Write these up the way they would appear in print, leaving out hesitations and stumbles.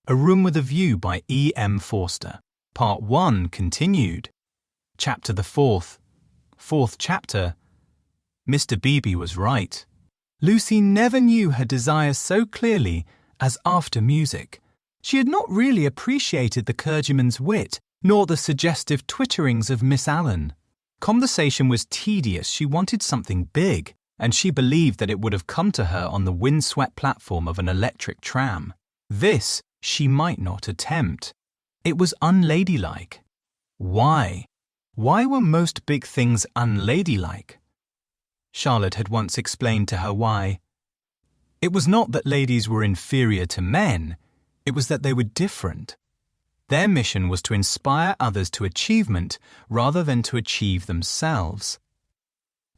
A Room with a View by E. M. Forster. Part 1 continued. Chapter the 4th. Fourth chapter. Mr. Beebe was right. Lucy never knew her desires so clearly as after music. She had not really appreciated the clergyman's wit, nor the suggestive twitterings of Miss Allen. Conversation was tedious. She wanted something big, and she believed that it would have come to her on the windswept platform of an electric tram. This she might not attempt. It was unladylike. Why? Why were most big things unladylike? Charlotte had once explained to her why. It was not that ladies were inferior to men, it was that they were different. Their mission was to inspire others to achievement rather than to achieve themselves.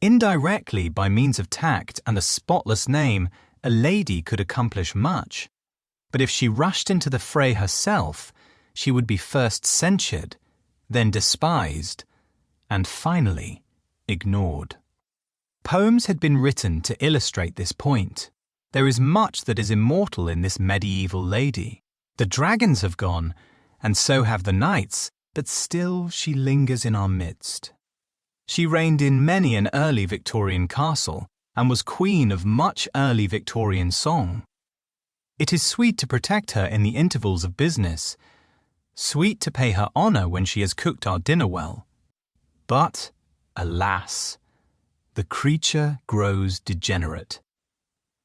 Indirectly, by means of tact and a spotless name, a lady could accomplish much. But if she rushed into the fray herself, she would be first censured, then despised, and finally ignored. Poems had been written to illustrate this point. There is much that is immortal in this medieval lady. The dragons have gone, and so have the knights, but still she lingers in our midst. She reigned in many an early Victorian castle, and was queen of much early Victorian song. It is sweet to protect her in the intervals of business, sweet to pay her honour when she has cooked our dinner well. But, alas, the creature grows degenerate.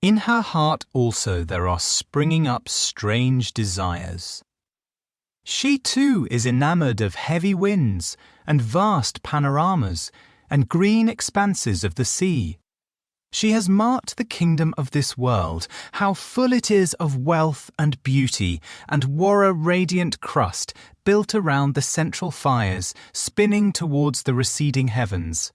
In her heart also there are springing up strange desires. She too is enamoured of heavy winds and vast panoramas and green expanses of the sea. She has marked the kingdom of this world, how full it is of wealth and beauty, and wore a radiant crust built around the central fires, spinning towards the receding heavens.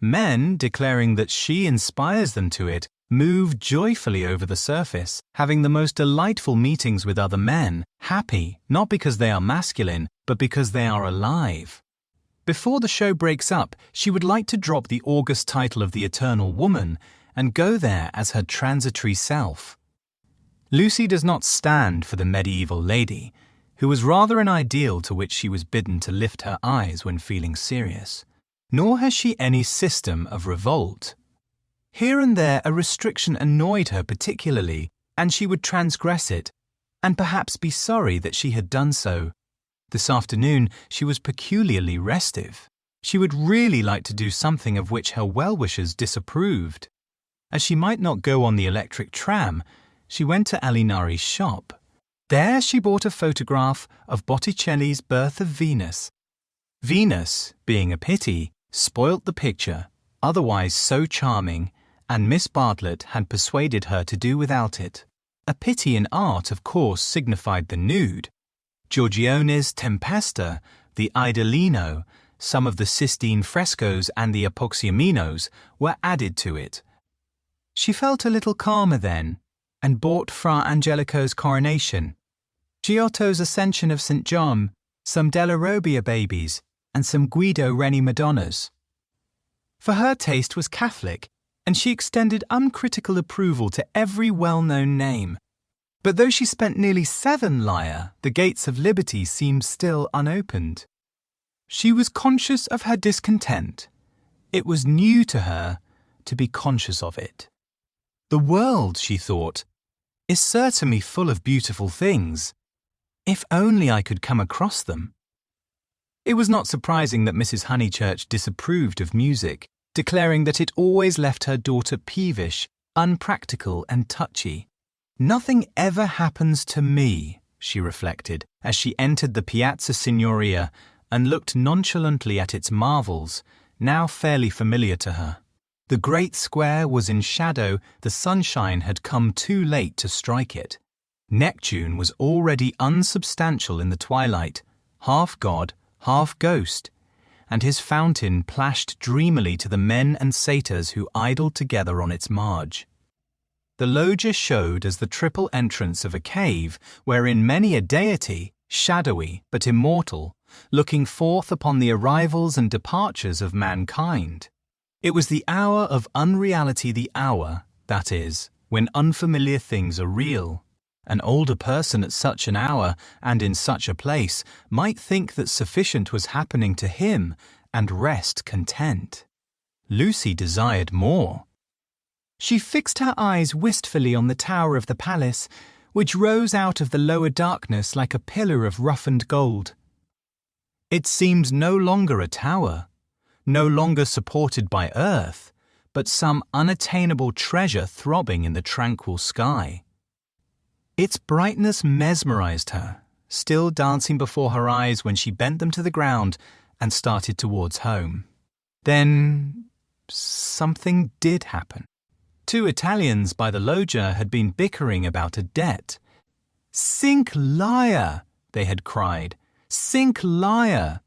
Men, declaring that she inspires them to it, move joyfully over the surface, having the most delightful meetings with other men, happy not because they are masculine, but because they are alive. Before the show breaks up, she would like to drop the august title of the Eternal Woman and go there as her transitory self. Lucy does not stand for the medieval lady, who was rather an ideal to which she was bidden to lift her eyes when feeling serious. Nor has she any system of revolt. Here and there a restriction annoyed her particularly, and she would transgress it, and perhaps be sorry that she had done so. This afternoon she was peculiarly restive. She would really like to do something of which her well-wishers disapproved. As she might not go on the electric tram, she went to Alinari's shop. There she bought a photograph of Botticelli's Birth of Venus. Venus, being a pity, spoilt the picture, otherwise so charming, and Miss Bartlett had persuaded her to do without it. A pity in art, of course, signified the nude. Giorgione's Tempesta, the Idolino, some of the Sistine frescoes and the Apoxyomenos were added to it. She felt a little calmer then, and bought Fra Angelico's Coronation, Giotto's Ascension of St. John, some Della Robbia babies, and some Guido Reni Madonnas. For her taste was Catholic, and she extended uncritical approval to every well-known name. But though she spent nearly 7 lire, the gates of liberty seemed still unopened. She was conscious of her discontent. It was new to her to be conscious of it. The world, she thought, is certainly full of beautiful things. If only I could come across them. It was not surprising that Mrs. Honeychurch disapproved of music, declaring that it always left her daughter peevish, unpractical and touchy. Nothing ever happens to me, she reflected, as she entered the Piazza Signoria and looked nonchalantly at its marvels, now fairly familiar to her. The great square was in shadow, the sunshine had come too late to strike it. Neptune was already unsubstantial in the twilight, half god, half ghost, and his fountain plashed dreamily to the men and satyrs who idled together on its marge. The loggia showed as the triple entrance of a cave wherein many a deity, shadowy but immortal, looking forth upon the arrivals and departures of mankind. It was the hour of unreality, the hour, that is, when unfamiliar things are real, An older person at such an hour and in such a place might think that sufficient was happening to him and rest content. Lucy desired more. She fixed her eyes wistfully on the tower of the palace, which rose out of the lower darkness like a pillar of roughened gold. It seemed no longer a tower, no longer supported by earth, but some unattainable treasure throbbing in the tranquil sky. Its brightness mesmerized her, still dancing before her eyes when she bent them to the ground and started towards home. Then something did happen. 2 Italians by the loggia had been bickering about a debt. "Sink liar!" they had cried. "Sink liar!"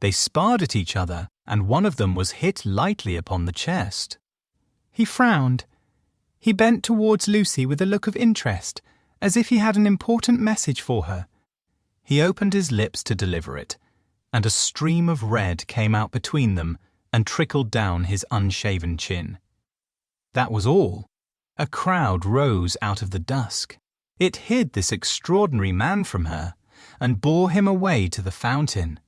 They sparred at each other, and one of them was hit lightly upon the chest. He frowned. He bent towards Lucy with a look of interest, as if he had an important message for her. He opened his lips to deliver it, and a stream of red came out between them and trickled down his unshaven chin. That was all. A crowd rose out of the dusk. It hid this extraordinary man from her and bore him away to the fountain.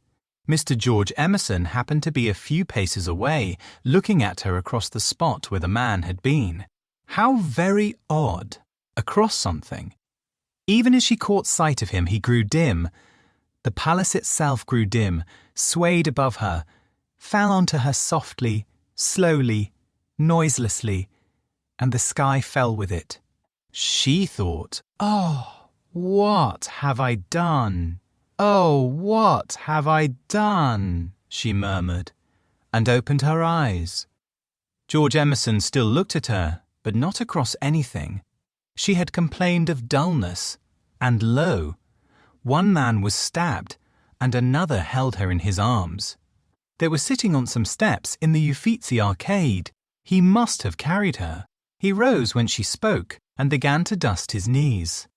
Mr. George Emerson happened to be a few paces away, looking at her across the spot where the man had been. How very odd! Across something. Even as she caught sight of him, he grew dim. The palace itself grew dim, swayed above her, fell onto her softly, slowly, noiselessly, and the sky fell with it. She thought, "Oh, what have I done? Oh, what have I done?" she murmured, and opened her eyes. George Emerson still looked at her, but not across anything. She had complained of dullness, and lo, one man was stabbed, and another held her in his arms. They were sitting on some steps in the Uffizi arcade. He must have carried her. He rose when she spoke and began to dust his knees.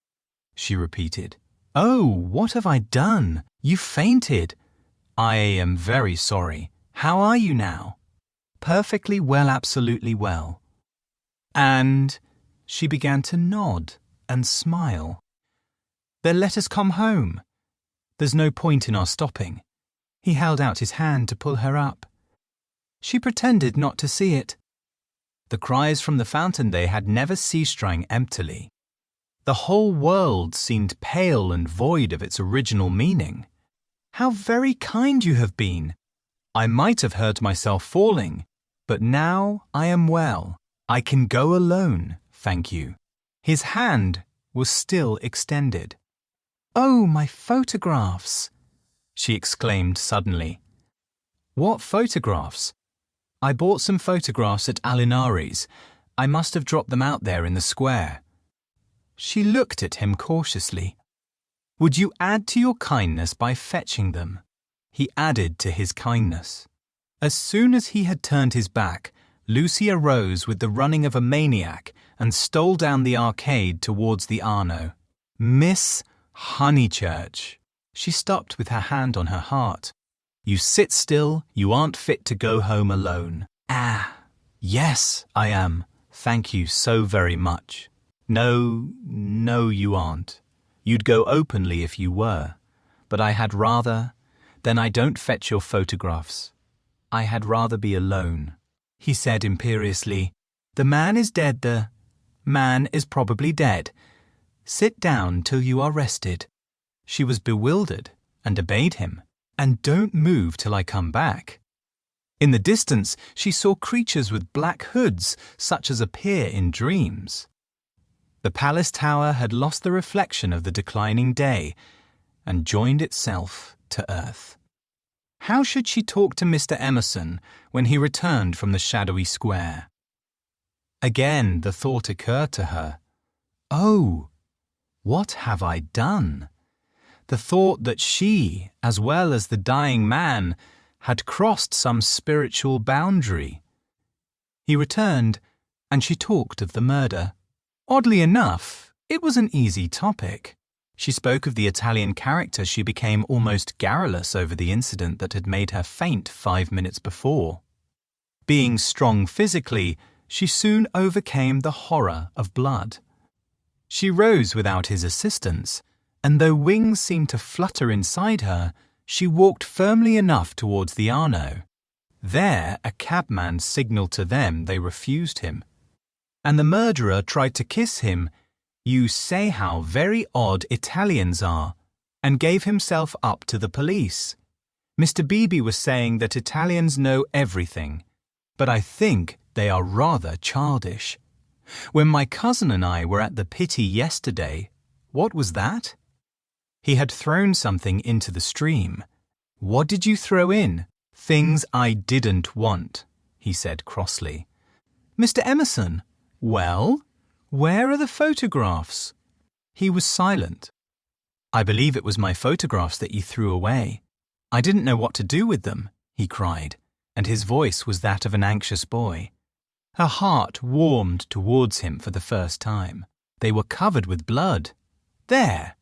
She repeated, "Oh, what have I done? You fainted." "I am very sorry. How are you now?" "Perfectly well, absolutely well." And she began to nod and smile. "Then let us come home. There's no point in our stopping." He held out his hand to pull her up. She pretended not to see it. The cries from the fountain they had never ceased rang emptily. The whole world seemed pale and void of its original meaning. "How very kind you have been! I might have hurt myself falling, but now I am well. I can go alone, thank you." His hand was still extended. "Oh, my photographs!" she exclaimed suddenly. "What photographs?" "I bought some photographs at Alinari's. I must have dropped them out there in the square." She looked at him cautiously. "Would you add to your kindness by fetching them?" He added to his kindness. As soon as he had turned his back, Lucy arose with the running of a maniac and stole down the arcade towards the Arno. "Miss Honeychurch." She stopped with her hand on her heart. "You sit still, you aren't fit to go home alone." "Ah, yes, I am. Thank you so very much." No, you aren't. You'd go openly if you were. But I had rather... Then I don't fetch your photographs. I had rather be alone." He said imperiously, "The man is dead, the man is probably dead. Sit down till you are rested." She was bewildered and obeyed him. "And don't move till I come back." In the distance she saw creatures with black hoods, such as appear in dreams. The palace tower had lost the reflection of the declining day and joined itself to earth. How should she talk to Mr. Emerson when he returned from the shadowy square? Again the thought occurred to her, "Oh, what have I done?" The thought that she, as well as the dying man, had crossed some spiritual boundary. He returned, and she talked of the murder. Oddly enough, it was an easy topic. She spoke of the Italian character. She became almost garrulous over the incident that had made her faint 5 minutes before. Being strong physically, she soon overcame the horror of blood. She rose without his assistance, and though wings seemed to flutter inside her, she walked firmly enough towards the Arno. There, a cabman signalled to them they refused him. And the murderer tried to kiss him. You say how very odd Italians are, and gave himself up to the police. Mr. Beebe was saying that Italians know everything, but I think they are rather childish. When my cousin and I were at the Pity yesterday, what was that? He had thrown something into the stream. What did you throw in? Things I didn't want, he said crossly. Mr. Emerson, well, where are the photographs? He was silent. I believe it was my photographs that you threw away. I didn't know what to do with them, he cried, and his voice was that of an anxious boy. Her heart warmed towards him for the first time. They were covered with blood. There!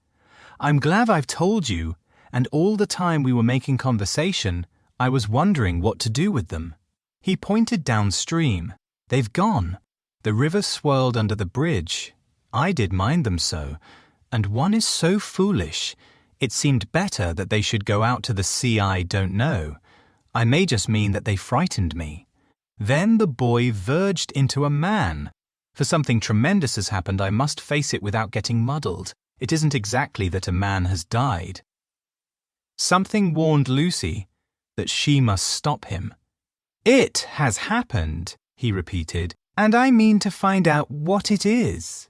I'm glad I've told you, and all the time we were making conversation, I was wondering what to do with them. He pointed downstream. They've gone. The river swirled under the bridge. I did mind them so, and one is so foolish. It seemed better that they should go out to the sea. I don't know. I may just mean that they frightened me. Then the boy verged into a man. For something tremendous has happened, I must face it without getting muddled. It isn't exactly that a man has died. Something warned Lucy that she must stop him. It has happened, he repeated, and I mean to find out what it is.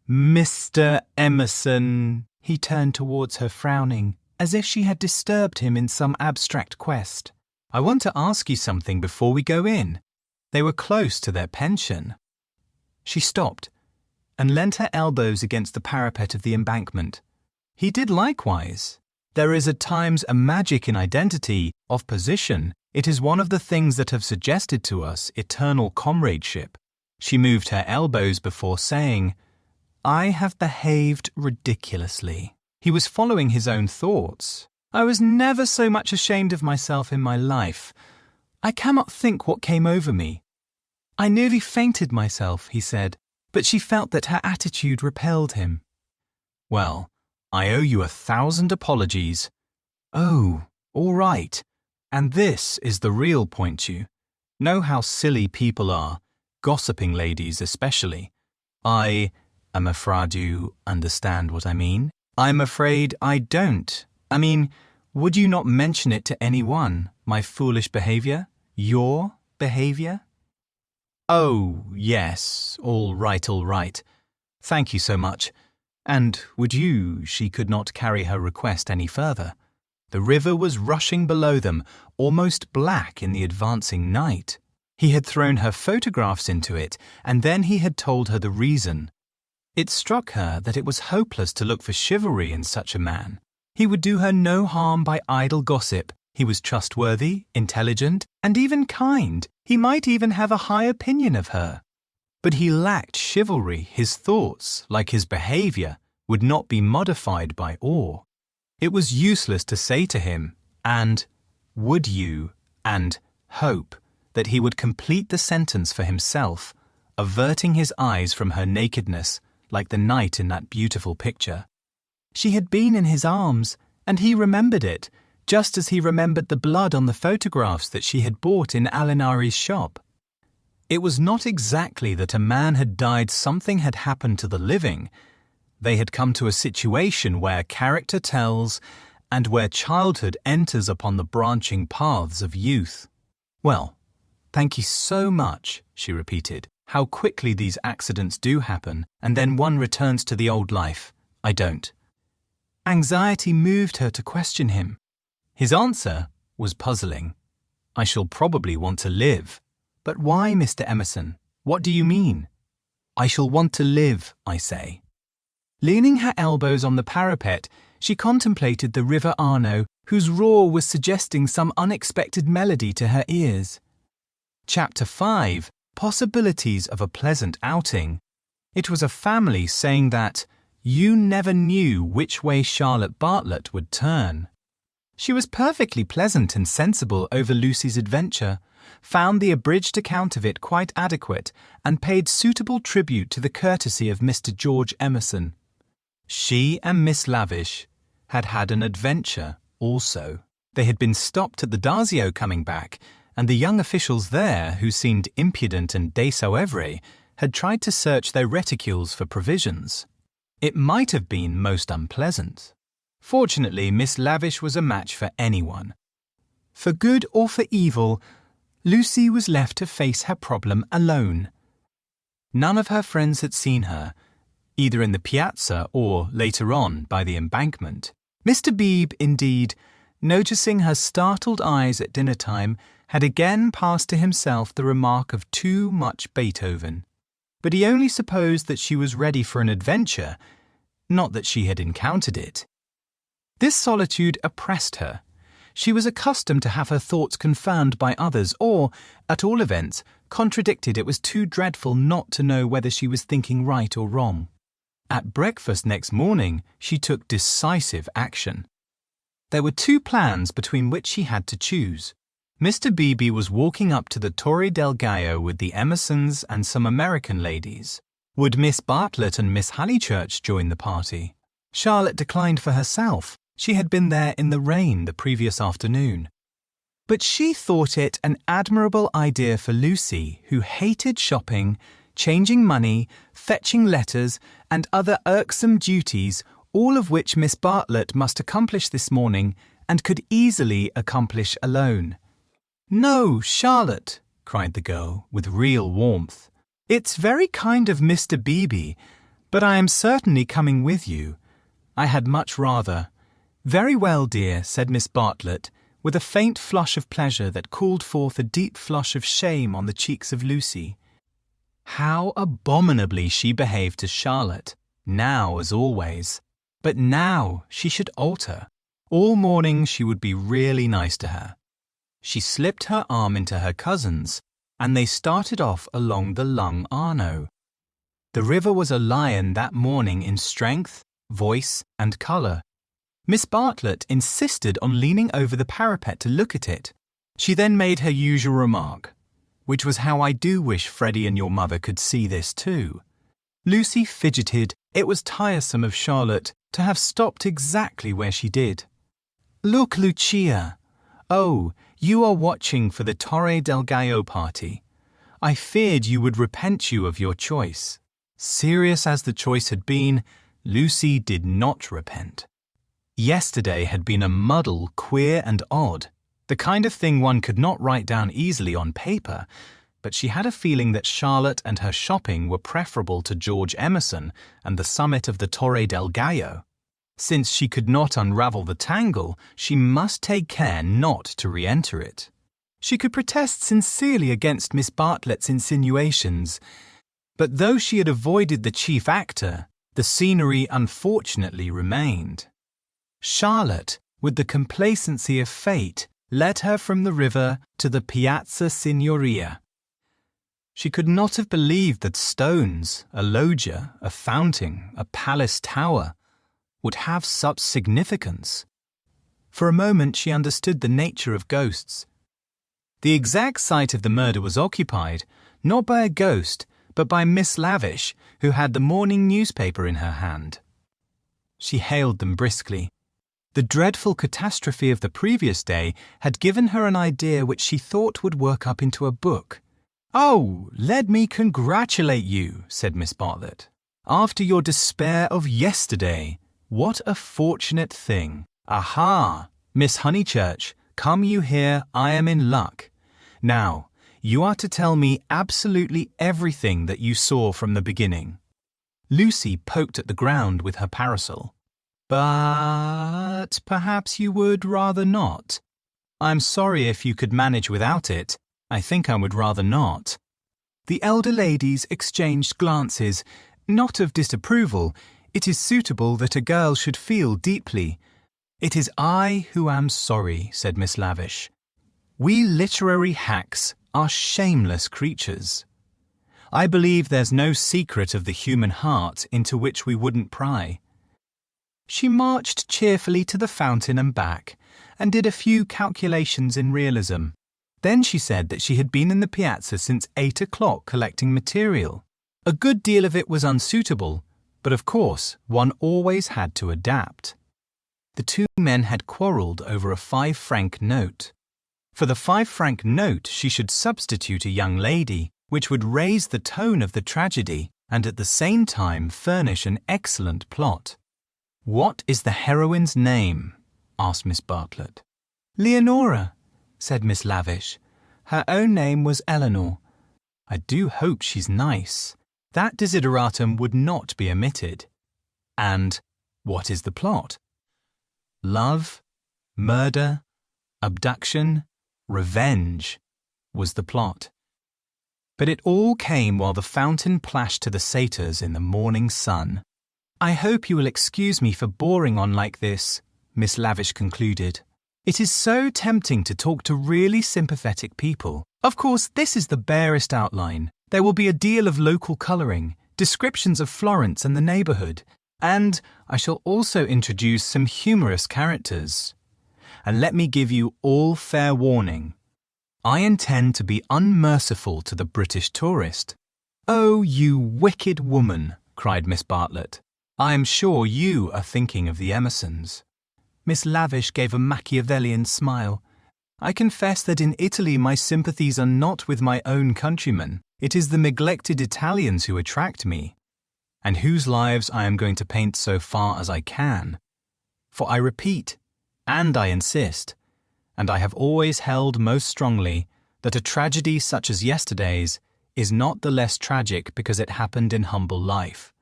Mr. Emerson, he turned towards her frowning, as if she had disturbed him in some abstract quest. I want to ask you something before we go in. They were close to their pension. She stopped and leant her elbows against the parapet of the embankment. He did likewise. There is at times a magic in identity, of position. It is one of the things that have suggested to us eternal comradeship. She moved her elbows before saying, I have behaved ridiculously. He was following his own thoughts. I was never so much ashamed of myself in my life. I cannot think what came over me. I nearly fainted myself, he said, but she felt that her attitude repelled him. Well, I owe you 1,000 apologies. Oh, all right. And this is the real point, you know how silly people are, gossiping ladies especially. I am afraid you understand what I mean. I'm afraid I don't. I mean, would you not mention it to anyone, my foolish behaviour? Your behaviour? Oh, yes, all right. Thank you so much. And would you, she could not carry her request any further. The river was rushing below them, almost black in the advancing night. He had thrown her photographs into it, and then he had told her the reason. It struck her that it was hopeless to look for chivalry in such a man. He would do her no harm by idle gossip. He was trustworthy, intelligent, and even kind. He might even have a high opinion of her. But he lacked chivalry. His thoughts, like his behaviour, would not be modified by awe. It was useless to say to him, and would you, and hope, that he would complete the sentence for himself, averting his eyes from her nakedness, like the night in that beautiful picture. She had been in his arms, and he remembered it, just as he remembered the blood on the photographs that she had bought in Alinari's shop. It was not exactly that a man had died, something had happened to the living. They had come to a situation where character tells and where childhood enters upon the branching paths of youth. Well, thank you so much, she repeated. How quickly these accidents do happen, and then one returns to the old life. I don't. Anxiety moved her to question him. His answer was puzzling. I shall probably want to live. But why, Mr. Emerson? What do you mean? I shall want to live, I say. Leaning her elbows on the parapet, she contemplated the River Arno, whose roar was suggesting some unexpected melody to her ears. Chapter 5. Possibilities of a pleasant outing. It was a family saying that you never knew which way Charlotte Bartlett would turn. She was perfectly pleasant and sensible over Lucy's adventure, found the abridged account of it quite adequate, and paid suitable tribute to the courtesy of Mr. George Emerson. She and Miss Lavish had had an adventure also. They had been stopped at the Dazio coming back, and the young officials there, who seemed impudent and désoevré, had tried to search their reticules for provisions. It might have been most unpleasant. Fortunately, Miss Lavish was a match for anyone. For good or for evil, Lucy was left to face her problem alone. None of her friends had seen her, either in the piazza or, later on, by the embankment. Mr. Beebe, indeed, noticing her startled eyes at dinner-time, had again passed to himself the remark of too much Beethoven. But he only supposed that she was ready for an adventure, not that she had encountered it. This solitude oppressed her. She was accustomed to have her thoughts confirmed by others, or, at all events, contradicted. It was too dreadful not to know whether she was thinking right or wrong. At breakfast next morning, she took decisive action. There were two plans between which she had to choose. Mr. Beebe was walking up to the Torre del Gallo with the Emersons and some American ladies. Would Miss Bartlett and Miss Honeychurch join the party? Charlotte declined for herself. She had been there in the rain the previous afternoon. But she thought it an admirable idea for Lucy, who hated shopping, changing money, fetching letters, and other irksome duties, all of which Miss Bartlett must accomplish this morning and could easily accomplish alone. "No, Charlotte," cried the girl, with real warmth. "It's very kind of Mr. Beebe, but I am certainly coming with you. I had much rather." "Very well, dear," said Miss Bartlett, with a faint flush of pleasure that called forth a deep flush of shame on the cheeks of Lucy. How abominably she behaved to Charlotte, now as always. But now she should alter. All morning she would be really nice to her. She slipped her arm into her cousin's, and they started off along the Lung Arno. The river was a lion that morning in strength, voice, and colour. Miss Bartlett insisted on leaning over the parapet to look at it. She then made her usual remark, which was how I do wish Freddie and your mother could see this too. Lucy fidgeted. It was tiresome of Charlotte to have stopped exactly where she did. "Look, Lucia. Oh, you are watching for the Torre del Gallo party. I feared you would repent you of your choice." Serious as the choice had been, Lucy did not repent. Yesterday had been a muddle, queer and odd, the kind of thing one could not write down easily on paper, but she had a feeling that Charlotte and her shopping were preferable to George Emerson and the summit of the Torre del Gallo. Since she could not unravel the tangle, she must take care not to re-enter it. She could protest sincerely against Miss Bartlett's insinuations, but though she had avoided the chief actor, the scenery unfortunately remained. Charlotte, with the complacency of fate, led her from the river to the Piazza Signoria. She could not have believed that stones, a loggia, a fountain, a palace tower, would have such significance. For a moment she understood the nature of ghosts. The exact site of the murder was occupied, not by a ghost, but by Miss Lavish, who had the morning newspaper in her hand. She hailed them briskly. The dreadful catastrophe of the previous day had given her an idea which she thought would work up into a book. "Oh, let me congratulate you," said Miss Bartlett. "After your despair of yesterday, what a fortunate thing. Aha! Miss Honeychurch, come you here, I am in luck. Now, you are to tell me absolutely everything that you saw from the beginning." Lucy poked at the ground with her parasol. "But perhaps you would rather not. I'm sorry if you could manage without it. I think I would rather not." The elder ladies exchanged glances, not of disapproval. It is suitable that a girl should feel deeply. "It is I who am sorry," said Miss Lavish. "We literary hacks are shameless creatures. I believe there's no secret of the human heart into which we wouldn't pry." She marched cheerfully to the fountain and back, and did a few calculations in realism. Then she said that she had been in the piazza since 8 o'clock collecting material. A good deal of it was unsuitable, but of course one always had to adapt. The two men had quarrelled over a 5-franc note. For the 5-franc note she should substitute a young lady, which would raise the tone of the tragedy and at the same time furnish an excellent plot. "What is the heroine's name?" asked Miss Bartlett. "Leonora," said Miss Lavish. "Her own name was Eleanor. I do hope she's nice." That desideratum would not be omitted. "And what is the plot?" "Love, murder, abduction, revenge," was the plot. But it all came while the fountain plashed to the satyrs in the morning sun. "I hope you will excuse me for boring on like this," Miss Lavish concluded. "It is so tempting to talk to really sympathetic people. Of course, this is the barest outline. There will be a deal of local colouring, descriptions of Florence and the neighbourhood, and I shall also introduce some humorous characters. And let me give you all fair warning. I intend to be unmerciful to the British tourist." "Oh, you wicked woman," cried Miss Bartlett. "I am sure you are thinking of the Emersons." Miss Lavish gave a Machiavellian smile. "I confess that in Italy my sympathies are not with my own countrymen. It is the neglected Italians who attract me, and whose lives I am going to paint so far as I can. For I repeat, and I insist, and I have always held most strongly, that a tragedy such as yesterday's is not the less tragic because it happened in humble life."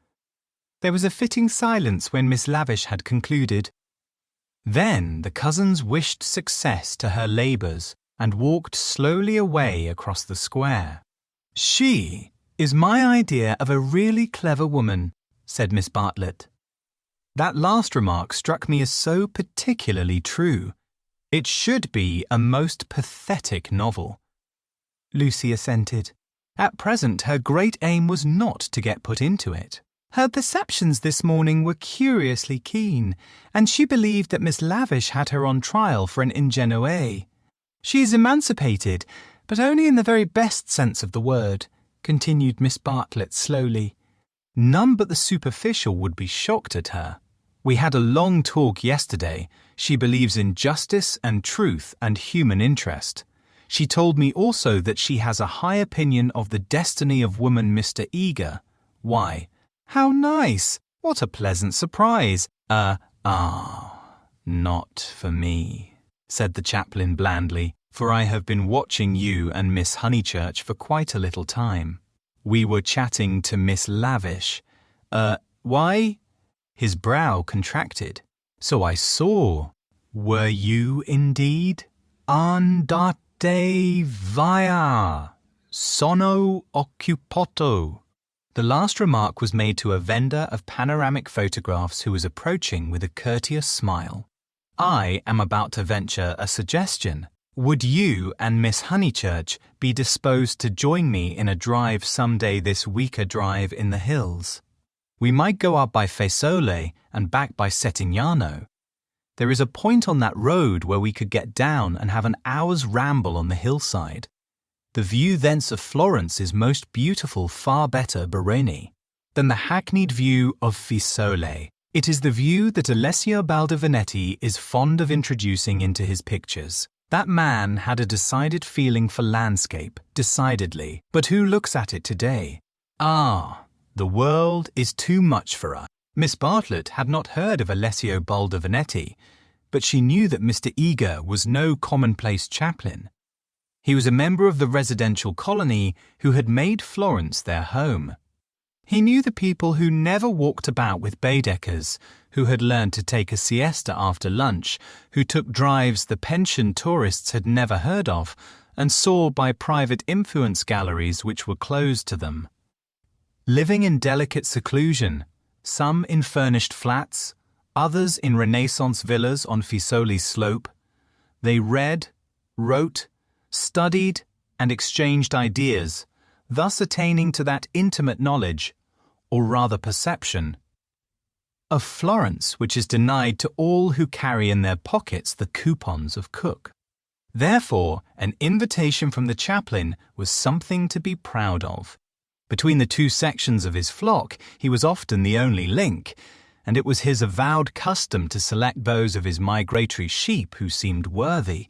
There was a fitting silence when Miss Lavish had concluded. Then the cousins wished success to her labours and walked slowly away across the square. "She is my idea of a really clever woman," said Miss Bartlett. That last remark struck me as so particularly true. It should be a most pathetic novel. Lucy assented. At present her great aim was not to get put into it. Her perceptions this morning were curiously keen, and she believed that Miss Lavish had her on trial for an ingenue. "She is emancipated, but only in the very best sense of the word," continued Miss Bartlett slowly. "None but the superficial would be shocked at her. We had a long talk yesterday. She believes in justice and truth and human interest. She told me also that she has a high opinion of the destiny of woman Mr. Eager. Why, how nice! What a pleasant surprise! Not for me," said the chaplain blandly, "for I have been watching you and Miss Honeychurch for quite a little time." "We were chatting to Miss Lavish." Why?" His brow contracted. "So I saw. Were you indeed?" "Andate via. Sono occupato." The last remark was made to a vendor of panoramic photographs who was approaching with a courteous smile. "I am about to venture a suggestion. Would you and Miss Honeychurch be disposed to join me in a drive some day this week, a drive in the hills? We might go up by Fiesole and back by Settignano. There is a point on that road where we could get down and have an hour's ramble on the hillside. The view thence of Florence is most beautiful, far better, Baroni, than the hackneyed view of Fiesole. It is the view that Alessio Baldovinetti is fond of introducing into his pictures. That man had a decided feeling for landscape, decidedly, but who looks at it today? The world is too much for us." Miss Bartlett had not heard of Alessio Baldovinetti, but she knew that Mr. Eager was no commonplace chaplain. He was a member of the residential colony who had made Florence their home. He knew the people who never walked about with Baedekers, who had learned to take a siesta after lunch, who took drives the pensioned tourists had never heard of, and saw by private influence galleries which were closed to them. Living in delicate seclusion, some in furnished flats, others in Renaissance villas on Fiesoli's slope, they read, wrote, studied, and exchanged ideas, thus attaining to that intimate knowledge, or rather perception, of Florence which is denied to all who carry in their pockets the coupons of Cook. Therefore, an invitation from the chaplain was something to be proud of. Between the two sections of his flock, he was often the only link, and it was his avowed custom to select those of his migratory sheep who seemed worthy,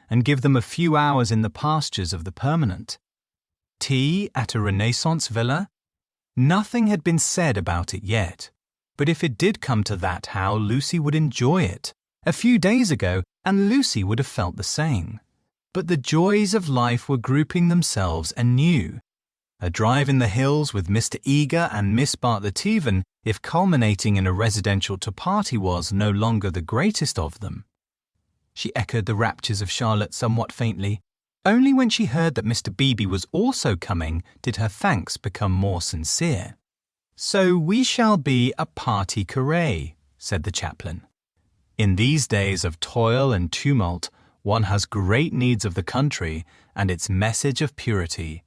and give them a few hours in the pastures of the permanent. Tea at a Renaissance villa? Nothing had been said about it yet, but if it did come to that, how Lucy would enjoy it. A few days ago, and Lucy would have felt the same. But the joys of life were grouping themselves anew. A drive in the hills with Mr. Eager and Miss Bartlett-Even, if culminating in a residential to-party, was no longer the greatest of them. She echoed the raptures of Charlotte somewhat faintly. Only when she heard that Mr. Beebe was also coming did her thanks become more sincere. "So we shall be a party carré," said the chaplain. "In these days of toil and tumult, one has great needs of the country and its message of purity.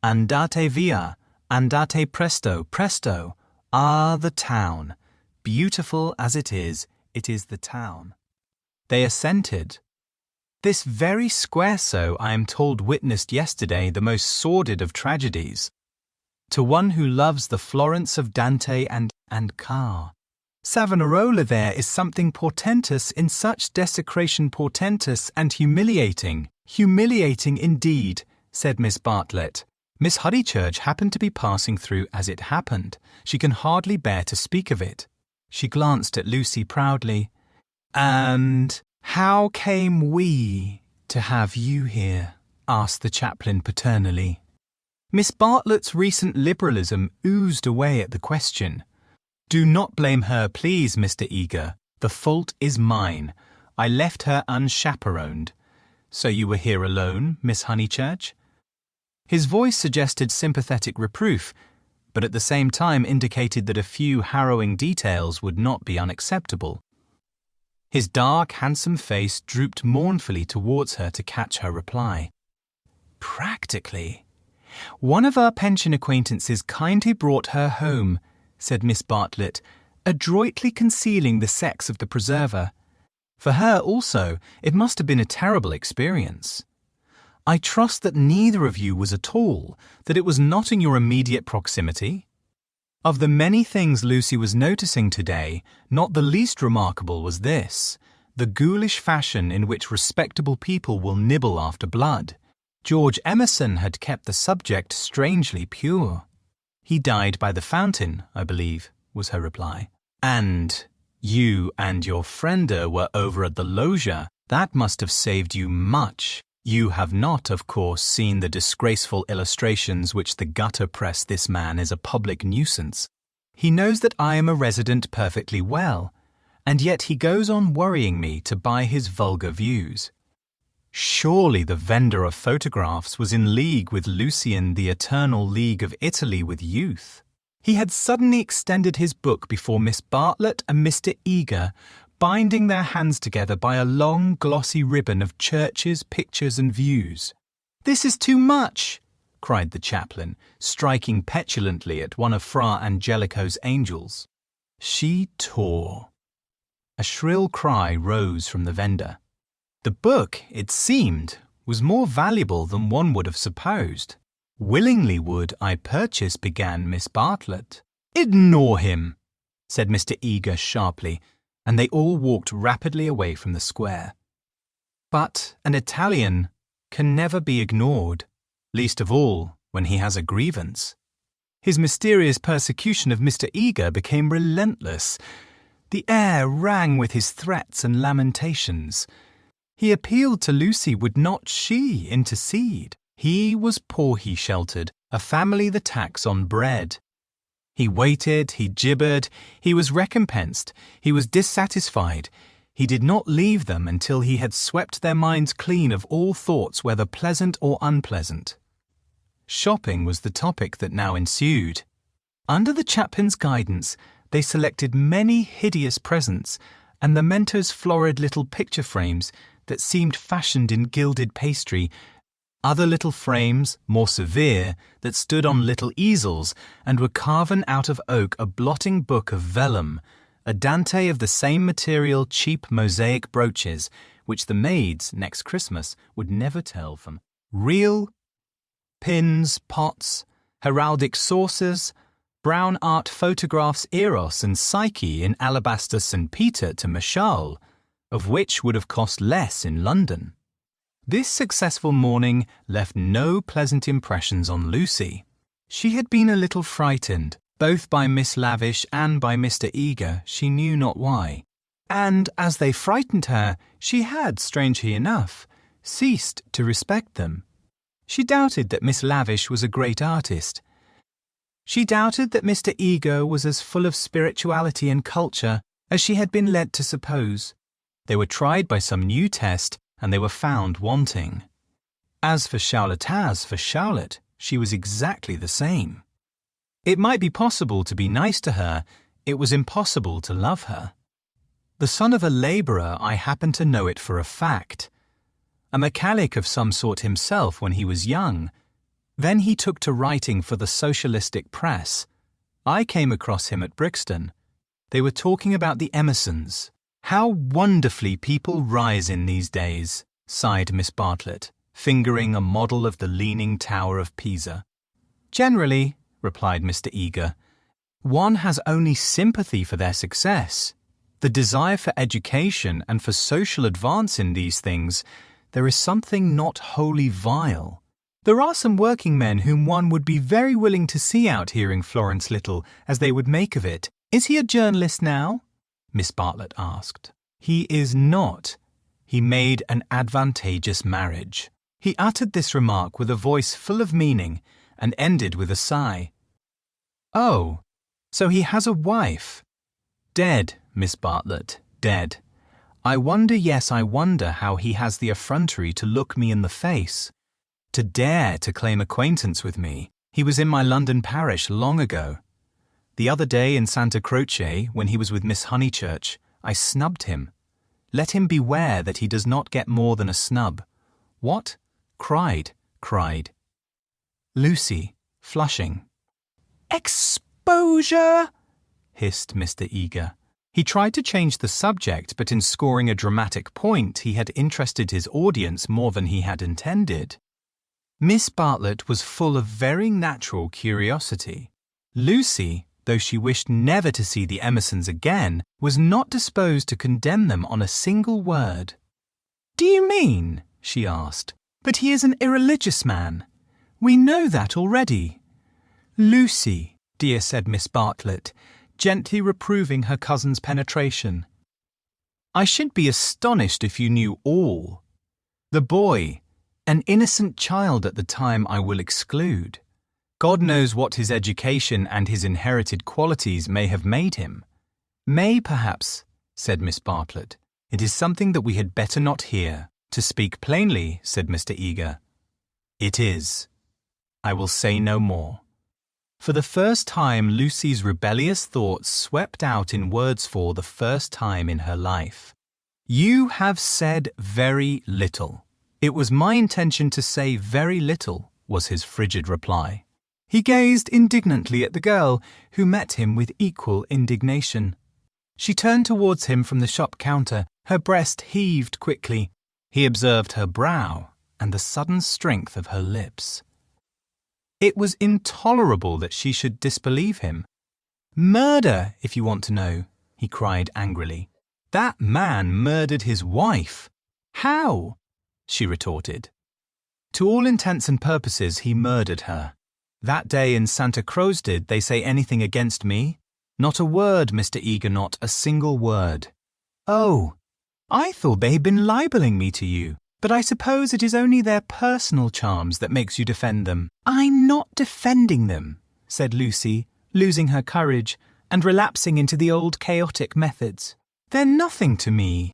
Andate via, andate presto, presto. Ah, the town! Beautiful as it is the town." They assented. This very square so, I am told, witnessed yesterday the most sordid of tragedies. To one who loves the Florence of Dante and Carr. Savonarola there is something portentous in such desecration, portentous and humiliating. Humiliating indeed, said Miss Bartlett. Miss Honeychurch happened to be passing through as it happened. She can hardly bear to speak of it. She glanced at Lucy proudly. "And how came we to have you here?" asked the chaplain paternally. Miss Bartlett's recent liberalism oozed away at the question. "Do not blame her, please, Mr. Eager. The fault is mine. I left her unchaperoned." "So you were here alone, Miss Honeychurch?" His voice suggested sympathetic reproof, but at the same time indicated that a few harrowing details would not be unacceptable. His dark, handsome face drooped mournfully towards her to catch her reply. "Practically. One of our pension acquaintances kindly brought her home," said Miss Bartlett, adroitly concealing the sex of the preserver. "For her also, it must have been a terrible experience. I trust that neither of you was at all, that it was not in your immediate proximity?" Of the many things Lucy was noticing today, not the least remarkable was this: the ghoulish fashion in which respectable people will nibble after blood. George Emerson had kept the subject strangely pure. "He died by the fountain, I believe," was her reply. "And you and your friender were over at the loggia. That must have saved you much. You have not, of course, seen the disgraceful illustrations which the gutter press this man is a public nuisance. He knows that I am a resident perfectly well, and yet he goes on worrying me to buy his vulgar views." Surely the vendor of photographs was in league with Lucian, the eternal league of Italy with youth. He had suddenly extended his book before Miss Bartlett and Mr. Eager, binding their hands together by a long, glossy ribbon of churches, pictures, and views. "This is too much!" cried the chaplain, striking petulantly at one of Fra Angelico's angels. She tore. A shrill cry rose from the vendor. The book, it seemed, was more valuable than one would have supposed. "Willingly would I purchase," began Miss Bartlett. "Ignore him," said Mr. Eager sharply, and they all walked rapidly away from the square. But an Italian can never be ignored, least of all when he has a grievance. His mysterious persecution of Mr. Eager became relentless. The air rang with his threats and lamentations. He appealed to Lucy, would not she intercede? He was poor, he sheltered, a family the tax on bread. He waited, he gibbered, he was recompensed, he was dissatisfied. He did not leave them until he had swept their minds clean of all thoughts, whether pleasant or unpleasant. Shopping was the topic that now ensued. Under the chaplain's guidance, they selected many hideous presents and the Mentor's florid little picture frames that seemed fashioned in gilded pastry, other little frames, more severe, that stood on little easels and were carven out of oak, a blotting book of vellum, a Dante of the same material cheap mosaic brooches which the maids next Christmas would never tell from real pins, pots, heraldic saucers, brown art photographs Eros and Psyche in alabaster St. Peter to Mashal, of which would have cost less in London. This successful morning left no pleasant impressions on Lucy. She had been a little frightened, both by Miss Lavish and by Mr. Eager, she knew not why. And as they frightened her, she had, strangely enough, ceased to respect them. She doubted that Miss Lavish was a great artist. She doubted that Mr. Eager was as full of spirituality and culture as she had been led to suppose. They were tried by some new test, and they were found wanting. As for Charlotte, she was exactly the same. It might be possible to be nice to her, it was impossible to love her. The son of a labourer, I happen to know it for a fact. A mechanic of some sort himself when he was young. Then he took to writing for the socialistic press. I came across him at Brixton. They were talking about the Emersons. How wonderfully people rise in these days, sighed Miss Bartlett, fingering a model of the Leaning Tower of Pisa. Generally, replied Mr. Eager, one has only sympathy for their success. The desire for education and for social advance in these things, there is something not wholly vile. There are some working men whom one would be very willing to see out here in Florence Little, as they would make of it. Is he a journalist now? Miss Bartlett asked. He is not. He made an advantageous marriage. He uttered this remark with a voice full of meaning and ended with a sigh. Oh, so he has a wife. Dead, Miss Bartlett, dead. I wonder how he has the effrontery to look me in the face, to dare to claim acquaintance with me. He was in my London parish long ago. The other day in Santa Croce, when he was with Miss Honeychurch, I snubbed him. Let him beware that he does not get more than a snub. What? Cried. Lucy, flushing. Exposure! Hissed Mr. Eager. He tried to change the subject, but in scoring a dramatic point, he had interested his audience more than he had intended. Miss Bartlett was full of very natural curiosity. Lucy, though she wished never to see the Emersons again, was not disposed to condemn them on a single word. Do you mean, she asked, but he is an irreligious man? We know that already. Lucy, dear, said Miss Bartlett, gently reproving her cousin's penetration. I should be astonished if you knew all. The boy, an innocent child at the time, I will exclude. God knows what his education and his inherited qualities may have made him. May, perhaps, said Miss Bartlett. It is something that we had better not hear. To speak plainly, said Mr. Eager. It is. I will say no more. For the first time, Lucy's rebellious thoughts swept out in words for the first time in her life. You have said very little. It was my intention to say very little, was his frigid reply. He gazed indignantly at the girl, who met him with equal indignation. She turned towards him from the shop counter, her breast heaved quickly. He observed her brow and the sudden strength of her lips. It was intolerable that she should disbelieve him. Murder, if you want to know, he cried angrily. That man murdered his wife. How? She retorted. To all intents and purposes, he murdered her. That day in Santa Croce did they say anything against me? Not a word, Mr. Eager, not a single word. Oh, I thought they had been libelling me to you. But I suppose it is only their personal charms that makes you defend them. I'm not defending them, said Lucy, losing her courage and relapsing into the old chaotic methods. They're nothing to me.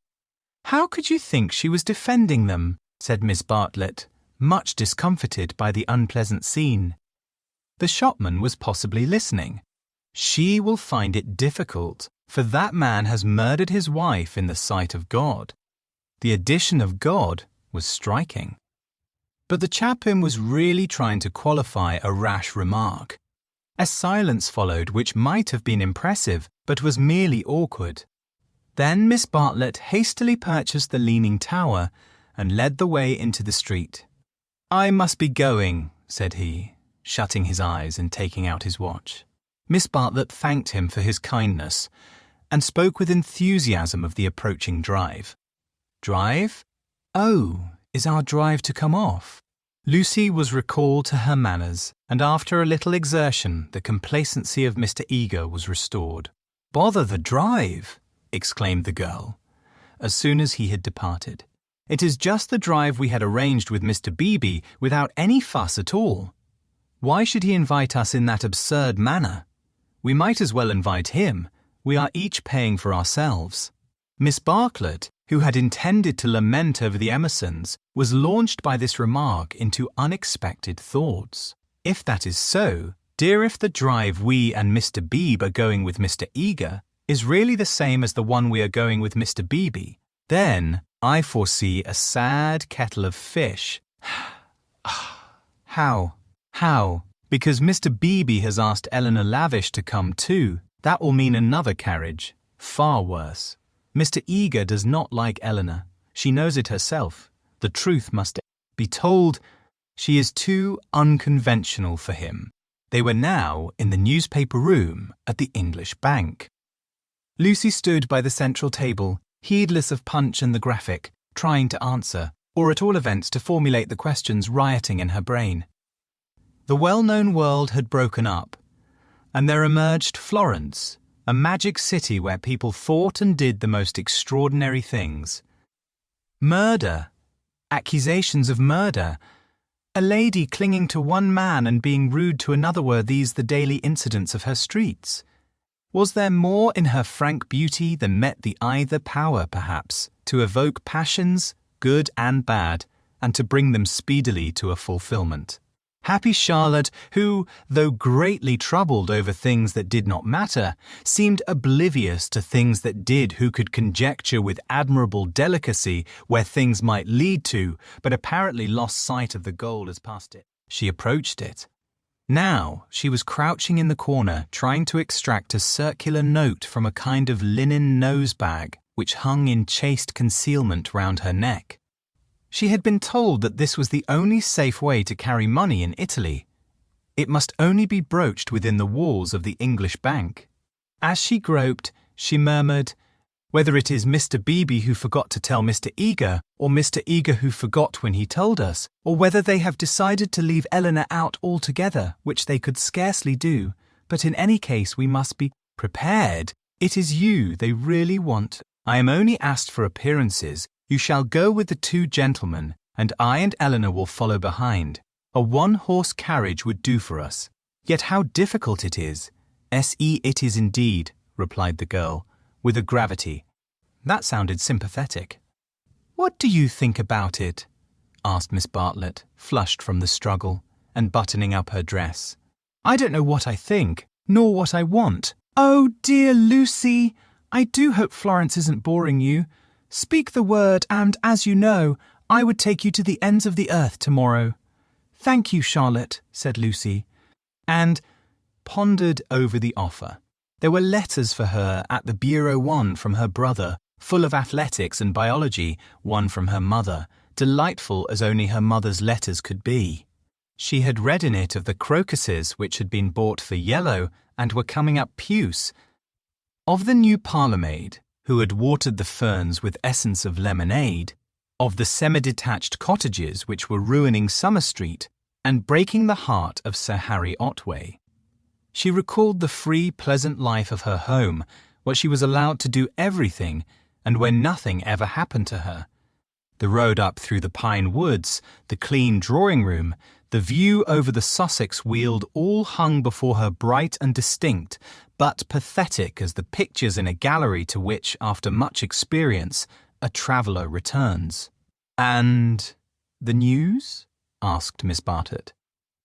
How could you think she was defending them? Said Miss Bartlett, much discomfited by the unpleasant scene. The shopman was possibly listening. She will find it difficult, for that man has murdered his wife in the sight of God. The addition of God was striking. But the chaplain was really trying to qualify a rash remark. A silence followed which might have been impressive, but was merely awkward. Then Miss Bartlett hastily purchased the Leaning Tower and led the way into the street. "I must be going," said he, shutting his eyes and taking out his watch. Miss Bartlett thanked him for his kindness and spoke with enthusiasm of the approaching drive. "Drive? Oh, is our drive to come off?" Lucy was recalled to her manners, and after a little exertion the complacency of Mr. Eager was restored. "Bother the drive!" exclaimed the girl, as soon as he had departed. "It is just the drive we had arranged with Mr. Beebe without any fuss at all. Why should he invite us in that absurd manner? We might as well invite him. We are each paying for ourselves." Miss Bartlett, who had intended to lament over the Emersons, was launched by this remark into unexpected thoughts. If that is so, dear, if the drive we and Mr. Beebe are going with Mr. Eager is really the same as the one we are going with Mr. Beebe, then I foresee a sad kettle of fish. How? Because Mr. Beebe has asked Eleanor Lavish to come too. That will mean another carriage. Far worse. Mr. Eager does not like Eleanor. She knows it herself. The truth must be told. She is too unconventional for him. They were now in the newspaper room at the English Bank. Lucy stood by the central table, heedless of Punch and the Graphic, trying to answer, or at all events to formulate the questions rioting in her brain. The well-known world had broken up, and there emerged Florence, a magic city where people thought and did the most extraordinary things. Murder, accusations of murder, a lady clinging to one man and being rude to another, were these the daily incidents of her streets? Was there more in her frank beauty than met the eye, the power, perhaps, to evoke passions, good and bad, and to bring them speedily to a fulfillment? Happy Charlotte, who, though greatly troubled over things that did not matter, seemed oblivious to things that did, who could conjecture with admirable delicacy where things might lead to, but apparently lost sight of the goal as past it. She approached it. Now she was crouching in the corner, trying to extract a circular note from a kind of linen nose-bag which hung in chaste concealment round her neck. She had been told that this was the only safe way to carry money in Italy. It must only be broached within the walls of the English Bank. As she groped, she murmured, "Whether it is Mr. Beebe who forgot to tell Mr. Eager, or Mr. Eager who forgot when he told us, or whether they have decided to leave Eleanor out altogether, which they could scarcely do, but in any case we must be prepared. It is you they really want. I am only asked for appearances. You shall go with the two gentlemen, and I and Eleanor will follow behind. A one-horse carriage would do for us. Yet how difficult it is." "It is indeed," replied the girl, with a gravity that sounded sympathetic. "What do you think about it?" asked Miss Bartlett, flushed from the struggle, and buttoning up her dress. "I don't know what I think, nor what I want." "Oh, dear Lucy, I do hope Florence isn't boring you. Speak the word, and, as you know, I would take you to the ends of the earth tomorrow." "Thank you, Charlotte," said Lucy, and pondered over the offer. There were letters for her at the bureau, one from her brother, full of athletics and biology, one from her mother, delightful as only her mother's letters could be. She had read in it of the crocuses which had been bought for yellow and were coming up puce, of the new parlour-maid who had watered the ferns with essence of lemonade, of the semi-detached cottages which were ruining Summer Street and breaking the heart of Sir Harry Otway. She recalled the free, pleasant life of her home, where she was allowed to do everything and where nothing ever happened to her. The road up through the pine woods, the clean drawing-room, the view over the Sussex Weald, all hung before her bright and distinct, but pathetic as the pictures in a gallery to which, after much experience, a traveller returns. "And the news?" asked Miss Bartlett.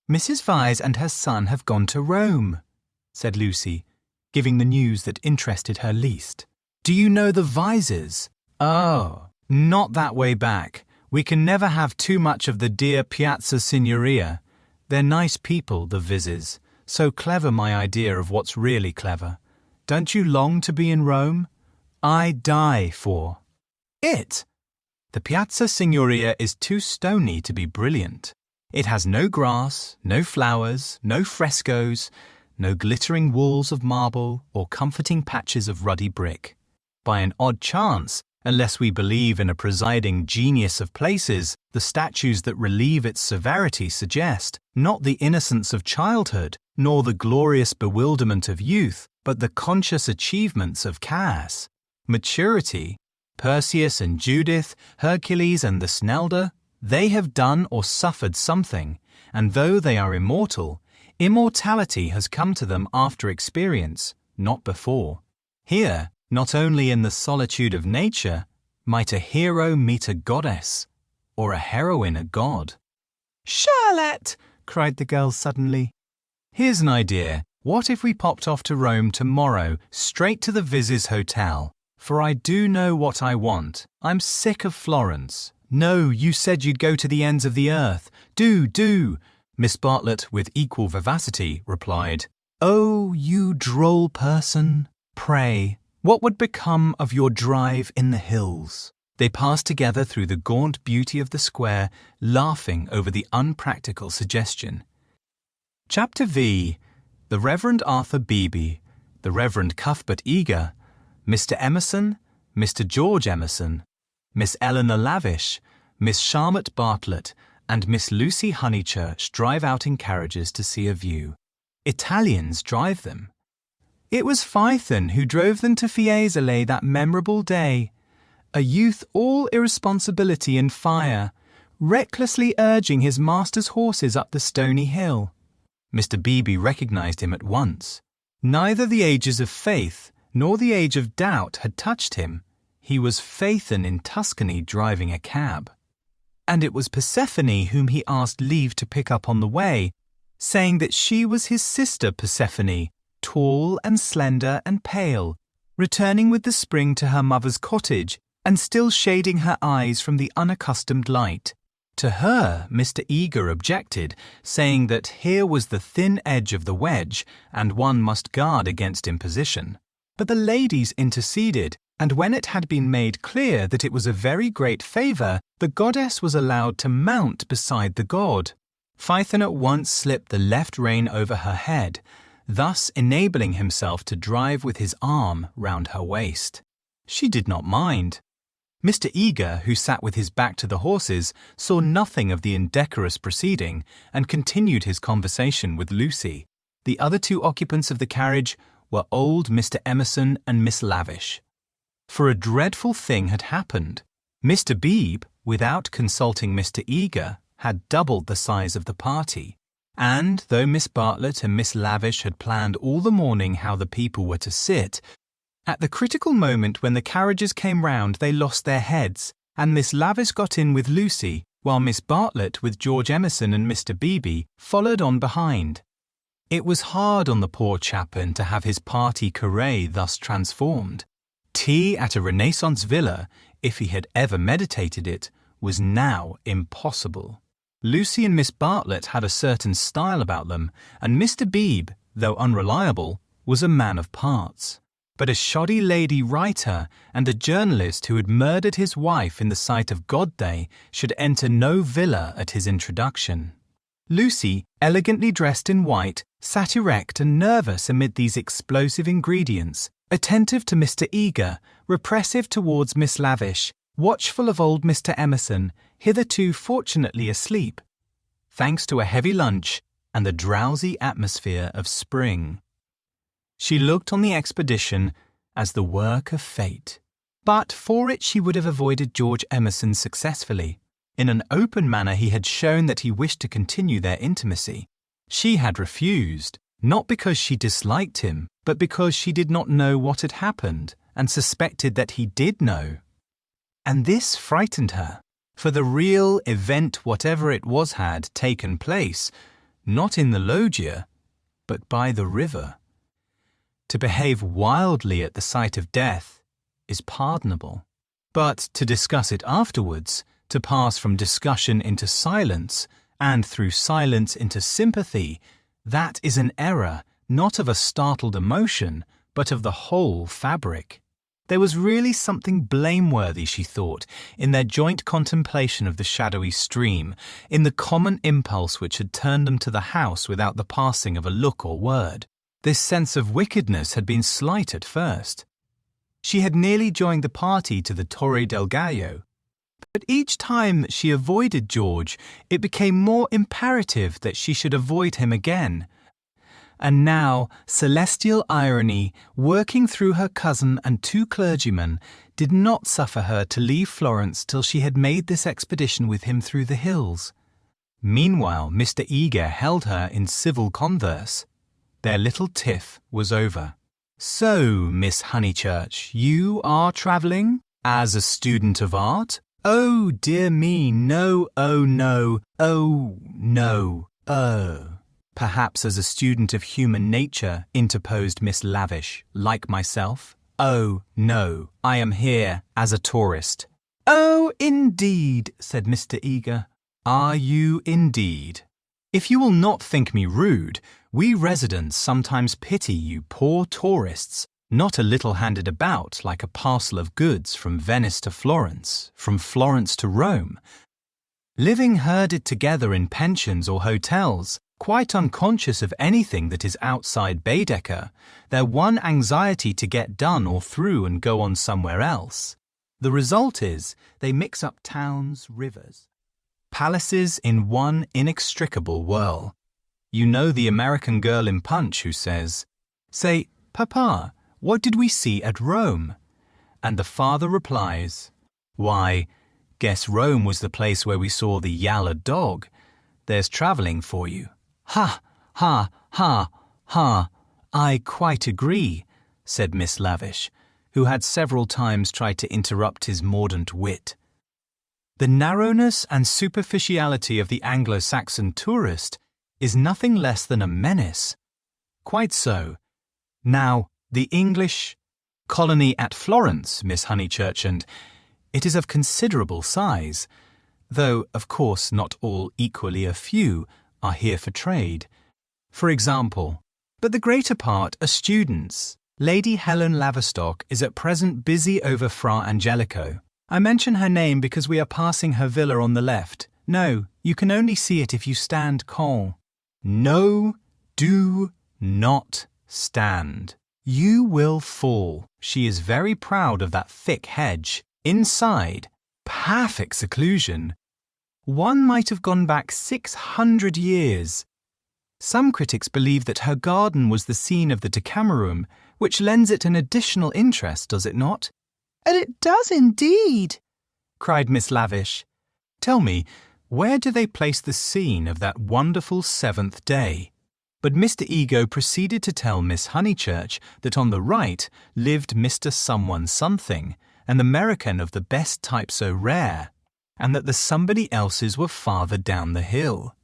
"Mrs. Vyse and her son have gone to Rome," said Lucy, giving the news that interested her least. "Do you know the Vyses?" "Oh, not that way back. We can never have too much of the dear Piazza Signoria. They're nice people, the Vyses, So clever, my idea of what's really clever. Don't you long to be in Rome? I die for it. The Piazza Signoria is too stony to be brilliant. It has no grass, no flowers, no frescoes, no glittering walls of marble or comforting patches of ruddy brick. By an odd chance, unless we believe in a presiding genius of places, the statues that relieve its severity suggest not the innocence of childhood, nor the glorious bewilderment of youth, but the conscious achievements of chaos. Maturity, Perseus and Judith, Hercules and the Snelder, they have done or suffered something, and though they are immortal, immortality has come to them after experience, not before. Here, not only in the solitude of nature, might a hero meet a goddess, or a heroine a god. "Charlotte!" cried the girl suddenly. "Here's an idea. What if we popped off to Rome tomorrow, straight to the Viz's Hotel? For I do know what I want. I'm sick of Florence." "No, you said you'd go to the ends of the earth. Do. Miss Bartlett, with equal vivacity, replied. "Oh, you droll person. Pray, what would become of your drive in the hills?" They passed together through the gaunt beauty of the square, laughing over the unpractical suggestion. Chapter V. The Reverend Arthur Beebe, the Reverend Cuthbert Eager, Mr. Emerson, Mr. George Emerson, Miss Eleanor Lavish, Miss Charlotte Bartlett, and Miss Lucy Honeychurch drive out in carriages to see a view. Italians drive them. It was Phaethon who drove them to Fiesole that memorable day, a youth all irresponsibility and fire, recklessly urging his master's horses up the stony hill. Mr. Beebe recognized him at once. Neither the ages of faith nor the age of doubt had touched him. He was Phaethon in Tuscany driving a cab. And it was Persephone whom he asked leave to pick up on the way, saying that she was his sister Persephone, tall and slender and pale, returning with the spring to her mother's cottage and still shading her eyes from the unaccustomed light. To her, Mr. Eager objected, saying that here was the thin edge of the wedge and one must guard against imposition. But the ladies interceded, and when it had been made clear that it was a very great favour, the goddess was allowed to mount beside the god. Phaethon at once slipped the left rein over her head, thus enabling himself to drive with his arm round her waist. She did not mind. Mr. Eager, who sat with his back to the horses, saw nothing of the indecorous proceeding and continued his conversation with Lucy. The other two occupants of the carriage were old Mr. Emerson and Miss Lavish. For a dreadful thing had happened. Mr. Beebe, without consulting Mr. Eager, had doubled the size of the party, and though Miss Bartlett and Miss Lavish had planned all the morning how the people were to sit, at the critical moment when the carriages came round they lost their heads, and Miss Lavish got in with Lucy, while Miss Bartlett with George Emerson and Mr. Beebe followed on behind. It was hard on the poor chaplain to have his party carré thus transformed. Tea at a Renaissance villa, if he had ever meditated it, was now impossible. Lucy and Miss Bartlett had a certain style about them, and Mr. Beebe, though unreliable, was a man of parts. But a shoddy lady writer and a journalist who had murdered his wife in the sight of God Day should enter no villa at his introduction. Lucy, elegantly dressed in white, sat erect and nervous amid these explosive ingredients, attentive to Mr. Eager, repressive towards Miss Lavish, watchful of old Mr. Emerson, hitherto fortunately asleep, thanks to a heavy lunch and the drowsy atmosphere of spring. She looked on the expedition as the work of fate. But for it she would have avoided George Emerson successfully. In an open manner he had shown that he wished to continue their intimacy. She had refused, not because she disliked him, but because she did not know what had happened and suspected that he did know. And this frightened her, for the real event, whatever it was, had taken place, not in the loggia, but by the river. To behave wildly at the sight of death is pardonable, but to discuss it afterwards, to pass from discussion into silence, and through silence into sympathy, That is an error, not of a startled emotion, but of the whole fabric. There was really something blameworthy, she thought, in their joint contemplation of the shadowy stream, in the common impulse which had turned them to the house without the passing of a look or word. This sense of wickedness had been slight at first. She had nearly joined the party to the Torre del Gallo, but each time that she avoided George, it became more imperative that she should avoid him again. And now, celestial irony, working through her cousin and two clergymen, did not suffer her to leave Florence till she had made this expedition with him through the hills. Meanwhile, Mr. Eager held her in civil converse. Their little tiff was over. "So, Miss Honeychurch, you are travelling? As a student of art? Oh, dear me, no, oh, no, oh, no, oh." "Perhaps as a student of human nature," interposed Miss Lavish, "like myself." "Oh, no, I am here as a tourist." "Oh, indeed," said Mr. Eager. "Are you indeed? If you will not think me rude, we residents sometimes pity you poor tourists, not a little handed about like a parcel of goods from Venice to Florence, from Florence to Rome, living herded together in pensions or hotels, quite unconscious of anything that is outside Baedeker, their one anxiety to get done or through and go on somewhere else. The result is they mix up towns, rivers, palaces in one inextricable whirl. You know the American girl in Punch who says, "Say, Papa, what did we see at Rome?" And the father replies, "Why, guess Rome was the place where we saw the yaller dog. There's travelling for you." "Ha, ha, ha, ha, I quite agree," said Miss Lavish, who had several times tried to interrupt his mordant wit. The narrowness and superficiality of the Anglo-Saxon tourist is nothing less than a menace. Quite so. Now, the English colony at Florence, Miss Honeychurch, and it is of considerable size, though, of course, not all equally a few are here for trade. For example, but the greater part are students. Lady Helen Laverstock is at present busy over Fra Angelico. I mention her name because we are passing her villa on the left. No, you can only see it if you stand call. No, do not stand. You will fall. She is very proud of that thick hedge. Inside, perfect seclusion. One might have gone back 600 years. Some critics believe that her garden was the scene of the Decameron, which lends it an additional interest, does it not? "And it does indeed," cried Miss Lavish. "Tell me, where do they place the scene of that wonderful seventh day?" But Mr. Ego proceeded to tell Miss Honeychurch that on the right lived Mr. Someone Something, an American of the best type so rare, and that the somebody else's were farther down the hill.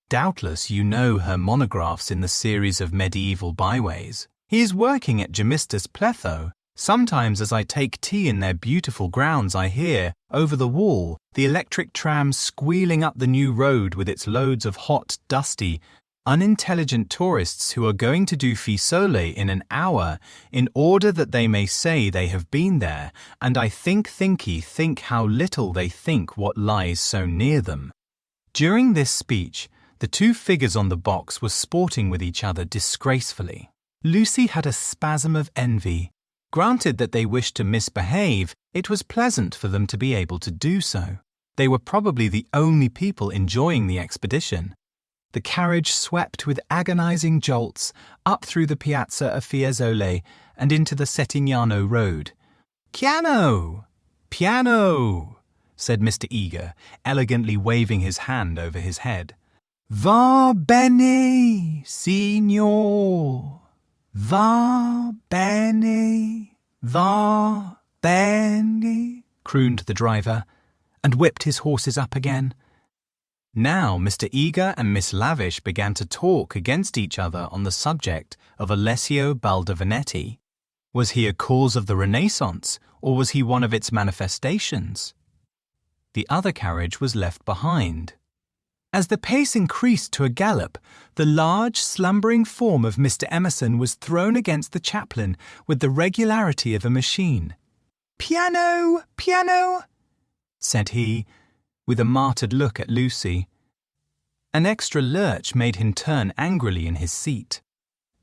Doubtless you know her monographs in the series of medieval byways. He is working at Gemistus Pletho. Sometimes as I take tea in their beautiful grounds I hear, over the wall, the electric tram squealing up the new road with its loads of hot, dusty, unintelligent tourists who are going to do Fiesole in an hour in order that they may say they have been there, and I think how little they think what lies so near them. During this speech, the two figures on the box were sporting with each other disgracefully. Lucy had a spasm of envy. Granted that they wished to misbehave, it was pleasant for them to be able to do so. They were probably the only people enjoying the expedition. The carriage swept with agonizing jolts up through the piazza of Fiesole and into the Settignano road. "Piano! Piano!" said Mr. Eager, elegantly waving his hand over his head. "Va bene, signor! Va bene, va bene," crooned the driver, and whipped his horses up again. Now Mr. Eager and Miss Lavish began to talk against each other on the subject of Alessio Baldovinetti. Was he a cause of the Renaissance, or was he one of its manifestations? The other carriage was left behind. As the pace increased to a gallop, the large, slumbering form of Mr. Emerson was thrown against the chaplain with the regularity of a machine. "Piano! Piano!" said he, with a martyred look at Lucy. An extra lurch made him turn angrily in his seat.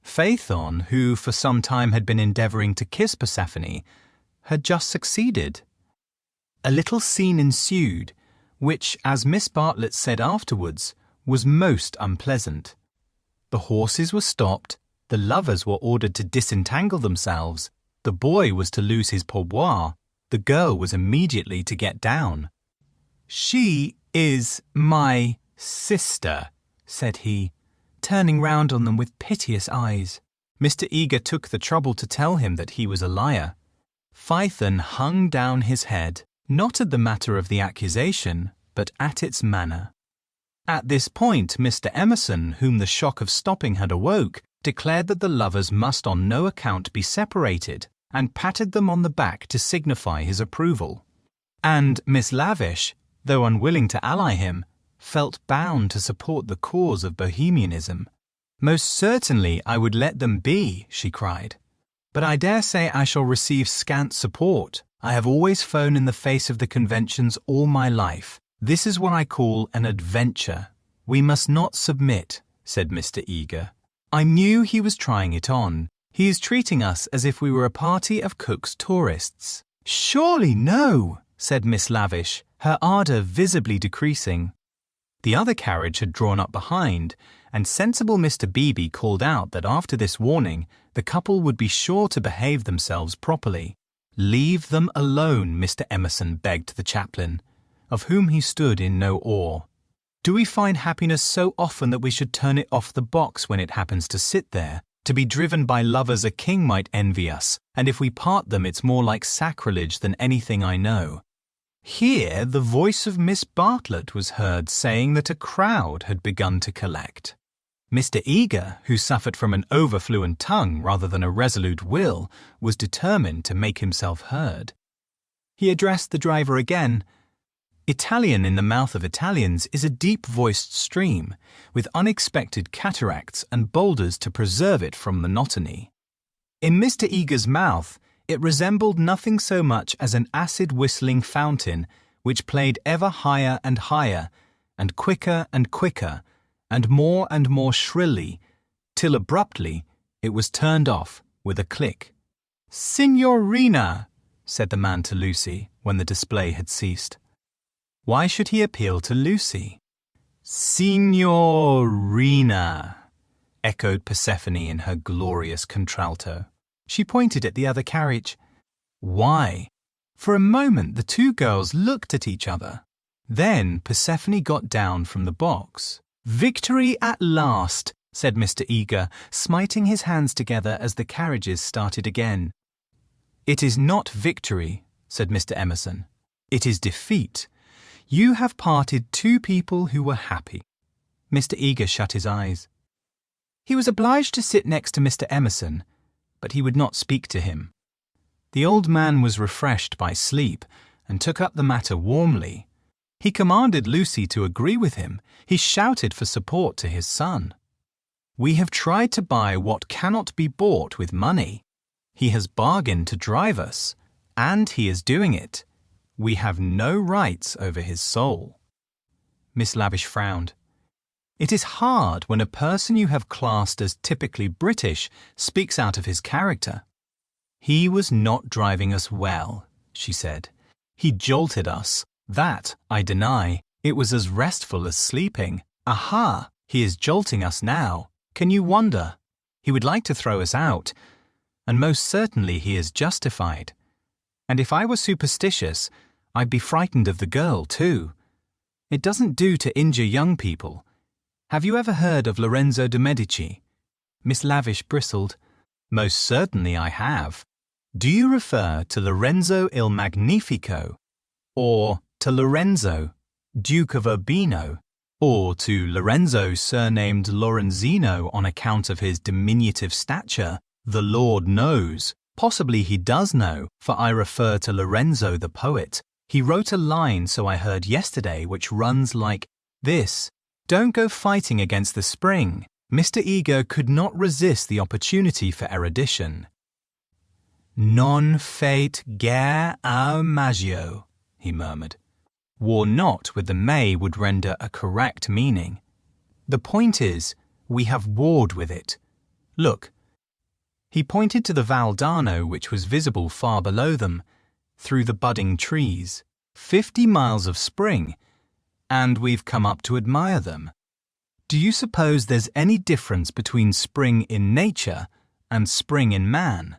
Phaethon, who for some time had been endeavouring to kiss Persephone, had just succeeded. A little scene ensued, which, as Miss Bartlett said afterwards, was most unpleasant. The horses were stopped, the lovers were ordered to disentangle themselves, the boy was to lose his pourboire, the girl was immediately to get down. "She is my sister," said he, turning round on them with piteous eyes. Mr. Eager took the trouble to tell him that he was a liar. Phaethon hung down his head, not at the matter of the accusation, but at its manner. At this point, Mr. Emerson, whom the shock of stopping had awoke, declared that the lovers must on no account be separated, and patted them on the back to signify his approval. And Miss Lavish, though unwilling to ally him, felt bound to support the cause of bohemianism. "Most certainly I would let them be," she cried. "But I dare say I shall receive scant support. I have always flown in the face of the conventions all my life. This is what I call an adventure." "We must not submit," said Mr. Eager. I knew he was trying it on. "He is treating us as if we were a party of Cook's tourists." "Surely no," said Miss Lavish, her ardour visibly decreasing. The other carriage had drawn up behind, and sensible Mr. Beebe called out that after this warning the couple would be sure to behave themselves properly. "Leave them alone," Mr. Emerson begged the chaplain, of whom he stood in no awe. "Do we find happiness so often that we should turn it off the box when it happens to sit there? To be driven by lovers a king might envy us, and if we part them it's more like sacrilege than anything I know." Here the voice of Miss Bartlett was heard saying that a crowd had begun to collect. Mr. Eager, who suffered from an overfluent tongue rather than a resolute will, was determined to make himself heard. He addressed the driver again. Italian in the mouth of Italians is a deep-voiced stream, with unexpected cataracts and boulders to preserve it from monotony. In Mr. Eager's mouth, it resembled nothing so much as an acid-whistling fountain, which played ever higher and higher, and quicker, and more shrilly, till abruptly it was turned off with a click. "Signorina," said the man to Lucy, when the display had ceased. Why should he appeal to Lucy? "Signorina," echoed Persephone in her glorious contralto. She pointed at the other carriage. Why? For a moment the two girls looked at each other. Then Persephone got down from the box. "Victory at last," said Mr. Eager, smiting his hands together as the carriages started again. "It is not victory," said Mr. Emerson. "It is defeat. You have parted two people who were happy." Mr. Eager shut his eyes. He was obliged to sit next to Mr. Emerson, but he would not speak to him. The old man was refreshed by sleep and took up the matter warmly. He commanded Lucy to agree with him. He shouted for support to his son. "We have tried to buy what cannot be bought with money. He has bargained to drive us, and he is doing it. We have no rights over his soul." Miss Lavish frowned. "It is hard when a person you have classed as typically British speaks out of his character." "He was not driving us well," she said. "He jolted us. That I deny. It was as restful as sleeping. Aha! He is jolting us now. Can you wonder? He would like to throw us out, and most certainly he is justified. And if I were superstitious, I'd be frightened of the girl too. It doesn't do to injure young people. Have you ever heard of Lorenzo de' Medici?" Miss Lavish bristled. "Most certainly I have. Do you refer to Lorenzo il Magnifico, or to Lorenzo, Duke of Urbino, or to Lorenzo surnamed Lorenzino on account of his diminutive stature? The Lord knows. Possibly he does know, for I refer to Lorenzo the poet. He wrote a line, so I heard yesterday, which runs like this: Don't go fighting against the spring. Mr. Eager could not resist the opportunity for erudition. Non fate guerre au maggio, he murmured. War not with the May would render a correct meaning. The point is, we have warred with it. Look. He pointed to the Val d'Arno, which was visible far below them, through the budding trees. 50 miles of spring, and we've come up to admire them. Do you suppose there's any difference between spring in nature and spring in man?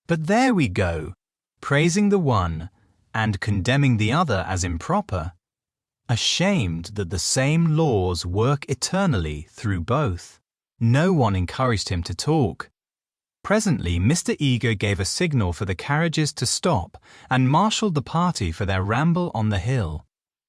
But there we go, praising the one and condemning the other as improper, ashamed that the same laws work eternally through both. No one encouraged him to talk. Presently, Mr. Eager gave a signal for the carriages to stop and marshalled the party for their ramble on the hill.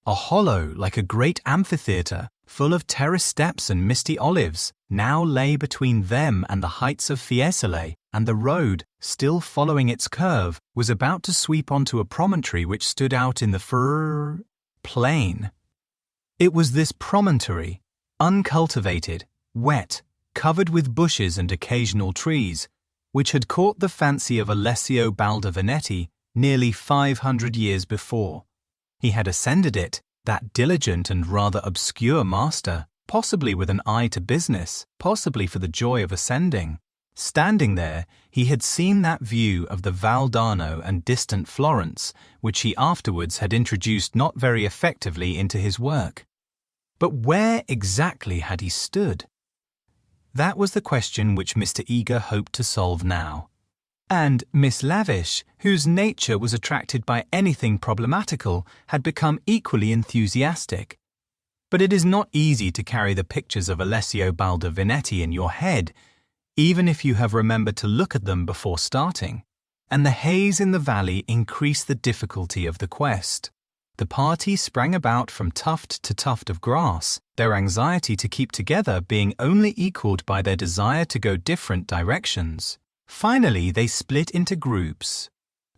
A hollow like a great amphitheatre, full of terrace steps and misty olives, now lay between them and the heights of Fiesole, and the road, still following its curve, was about to sweep onto a promontory which stood out in the plain. It was this promontory, uncultivated, wet, covered with bushes and occasional trees, which had caught the fancy of Alessio Baldovinetti nearly 500 years before. He had ascended it, that diligent and rather obscure master, possibly with an eye to business, possibly for the joy of ascending. Standing there, he had seen that view of the Val d'Arno and distant Florence, which he afterwards had introduced not very effectively into his work. But where exactly had he stood? That was the question which Mr. Eager hoped to solve now. And Miss Lavish, whose nature was attracted by anything problematical, had become equally enthusiastic. But it is not easy to carry the pictures of Alessio Baldovinetti in your head, even if you have remembered to look at them before starting, and the haze in the valley increased the difficulty of the quest. The party sprang about from tuft to tuft of grass, their anxiety to keep together being only equalled by their desire to go different directions. Finally, they split into groups.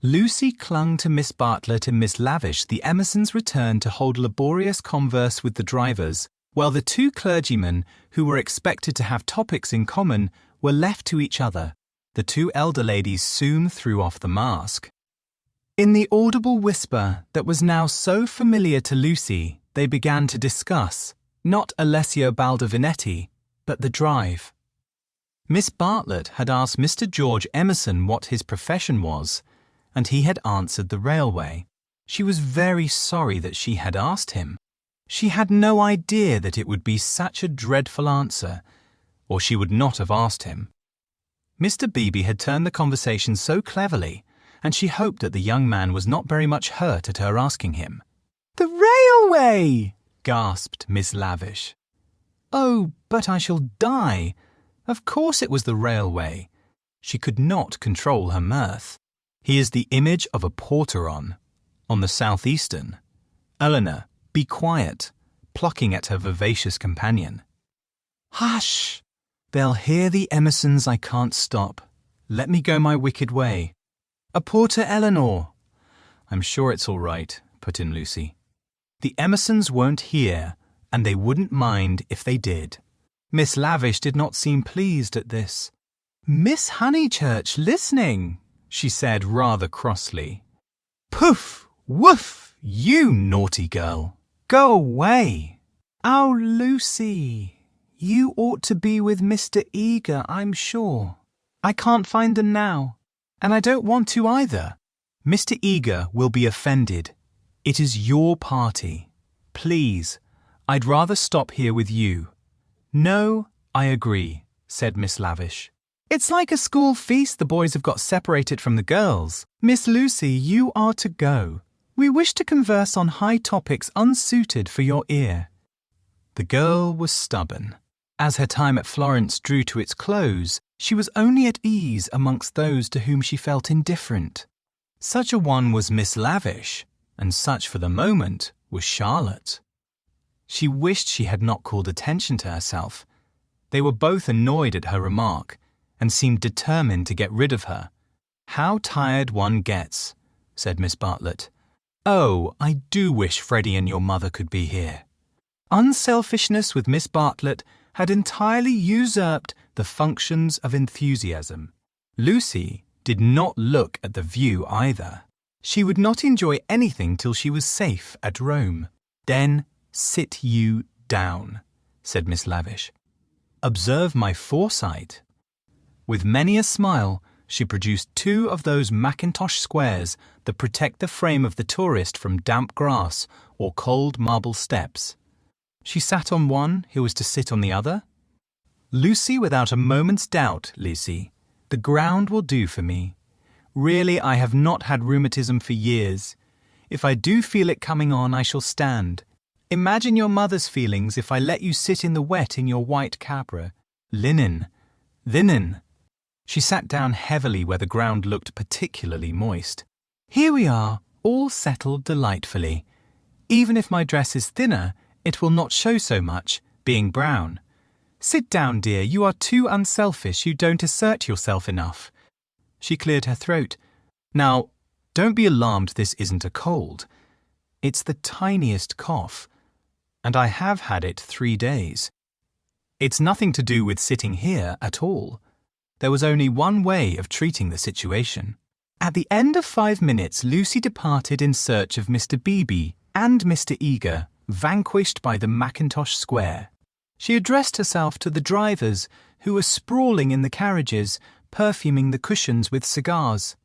Lucy clung to Miss Bartlett and Miss Lavish. The Emersons returned to hold laborious converse with the drivers, while the two clergymen, who were expected to have topics in common, were left to each other. The two elder ladies soon threw off the mask. In the audible whisper that was now so familiar to Lucy, they began to discuss, not Alessio Baldovinetti, but the drive. Miss Bartlett had asked Mr. George Emerson what his profession was, and he had answered the railway. She was very sorry that she had asked him. She had no idea that it would be such a dreadful answer, or she would not have asked him. Mr. Beebe had turned the conversation so cleverly, and she hoped that the young man was not very much hurt at her asking him. "The railway!" gasped Miss Lavish. "Oh, but I shall die. Of course it was the railway." She could not control her mirth. "He is the image of a porter on the southeastern." Eleanor, be quiet, plucking at her vivacious companion. "Hush! They'll hear the Emersons. I can't stop. Let me go my wicked way. A porter, Eleanor." "I'm sure it's all right," put in Lucy. "The Emersons won't hear, and they wouldn't mind if they did." Miss Lavish did not seem pleased at this. "Miss Honeychurch listening," she said rather crossly. "Poof! Woof! You naughty girl! Go away!" "Oh, Lucy, you ought to be with Mr. Eager, I'm sure. I can't find them now, and I don't want to either." "Mr. Eager will be offended. It is your party. Please, I'd rather stop here with you." "No, I agree," said Miss Lavish. "It's like a school feast. The boys have got separated from the girls. Miss Lucy, you are to go. We wish to converse on high topics unsuited for your ear." The girl was stubborn. As her time at Florence drew to its close, she was only at ease amongst those to whom she felt indifferent. Such a one was Miss Lavish, and such for the moment was Charlotte. She wished she had not called attention to herself. They were both annoyed at her remark, and seemed determined to get rid of her. "How tired one gets," said Miss Bartlett. "Oh, I do wish Freddie and your mother could be here." Unselfishness with Miss Bartlett had entirely usurped the functions of enthusiasm. Lucy did not look at the view either. She would not enjoy anything till she was safe at Rome. "Then sit you down," said Miss Lavish. "Observe my foresight." With many a smile, she produced 2 of those mackintosh squares that protect the frame of the tourist from damp grass or cold marble steps. She sat on one who was to sit on the other. "Lucy, without a moment's doubt, Lucy, the ground will do for me. Really, I have not had rheumatism for years. If I do feel it coming on, I shall stand. Imagine your mother's feelings if I let you sit in the wet in your white cabra. Linen. She sat down heavily where the ground looked particularly moist. "Here we are, all settled delightfully. Even if my dress is thinner, it will not show so much, being brown. Sit down, dear, you are too unselfish, you don't assert yourself enough." She cleared her throat. "Now, don't be alarmed, this isn't a cold. It's the tiniest cough, and I have had it 3 days. It's nothing to do with sitting here at all. There was only one way of treating the situation." At the end of 5 minutes, Lucy departed in search of Mr. Beebe and Mr. Eager, vanquished by the mackintosh square. She addressed herself to the drivers, who were sprawling in the carriages, perfuming the cushions with cigars.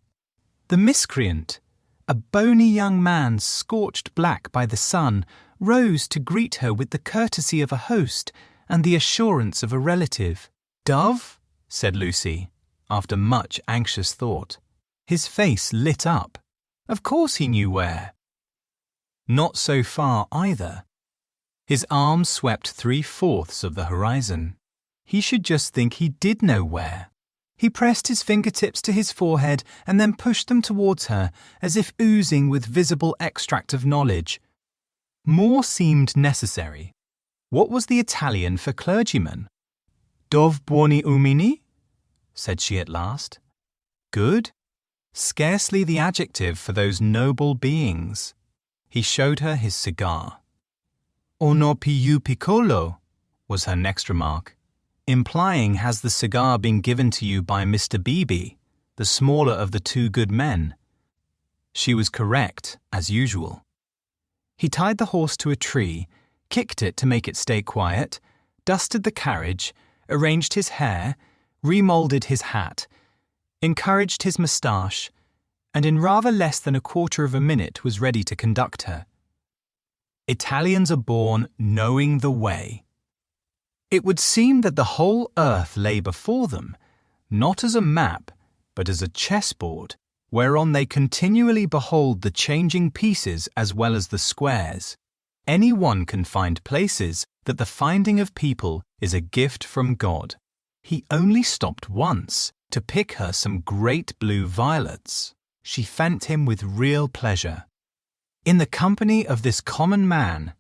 The miscreant, a bony young man scorched black by the sun, rose to greet her with the courtesy of a host and the assurance of a relative. "Dove?" said Lucy, after much anxious thought. His face lit up. Of course he knew where. Not so far either. His arm swept 3/4 of the horizon. He should just think he did know where. He pressed his fingertips to his forehead and then pushed them towards her, as if oozing with visible extract of knowledge. More seemed necessary. What was the Italian for clergyman? "Dov buoni umini?" said she at last. Good? Scarcely the adjective for those noble beings. He showed her his cigar. "Uno più piccolo," was her next remark, implying, "Has the cigar been given to you by Mr. Beebe, the smaller of the 2 good men?" She was correct, as usual. He tied the horse to a tree, kicked it to make it stay quiet, dusted the carriage, arranged his hair, remoulded his hat, encouraged his moustache, and in rather less than 1/4 of a minute was ready to conduct her. Italians are born knowing the way. It would seem that the whole earth lay before them, not as a map, but as a chessboard, whereon they continually behold the changing pieces as well as the squares. Any one can find places that the finding of people is a gift from God. He only stopped once to pick her some great blue violets. She thanked him with real pleasure. In the company of this common man,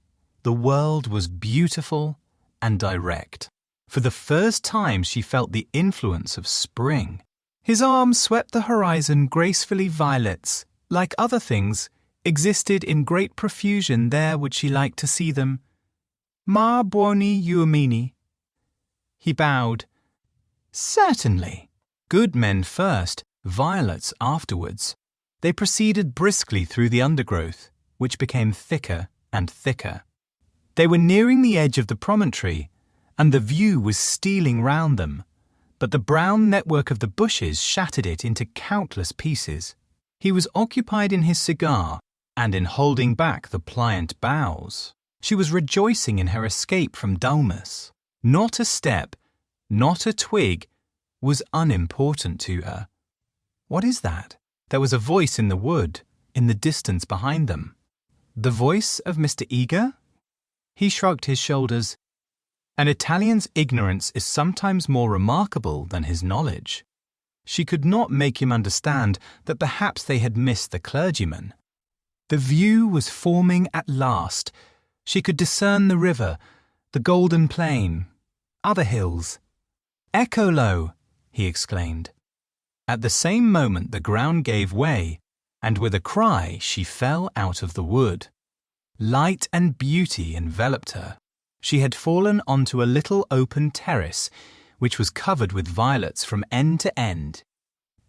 the world was beautiful and direct. For the first time she felt the influence of spring. His arm swept the horizon gracefully. Violets, like other things, existed in great profusion there would she like to see them. "Ma buoni uomini." He bowed. "Certainly. Good men first, violets afterwards." They proceeded briskly through the undergrowth, which became thicker and thicker. They were nearing the edge of the promontory, and the view was stealing round them, but the brown network of the bushes shattered it into countless pieces. He was occupied in his cigar and in holding back the pliant boughs. She was rejoicing in her escape from dullness. Not a step, not a twig, was unimportant to her. What is that? There was a voice in the wood, in the distance behind them. The voice of Mr. Eager? He shrugged his shoulders. An Italian's ignorance is sometimes more remarkable than his knowledge. She could not make him understand that perhaps they had missed the clergyman. The view was forming at last. She could discern the river, the golden plain, other hills. "Eccolo!" he exclaimed. At the same moment the ground gave way, and with a cry she fell out of the wood. Light and beauty enveloped her. She had fallen onto a little open terrace, which was covered with violets from end to end.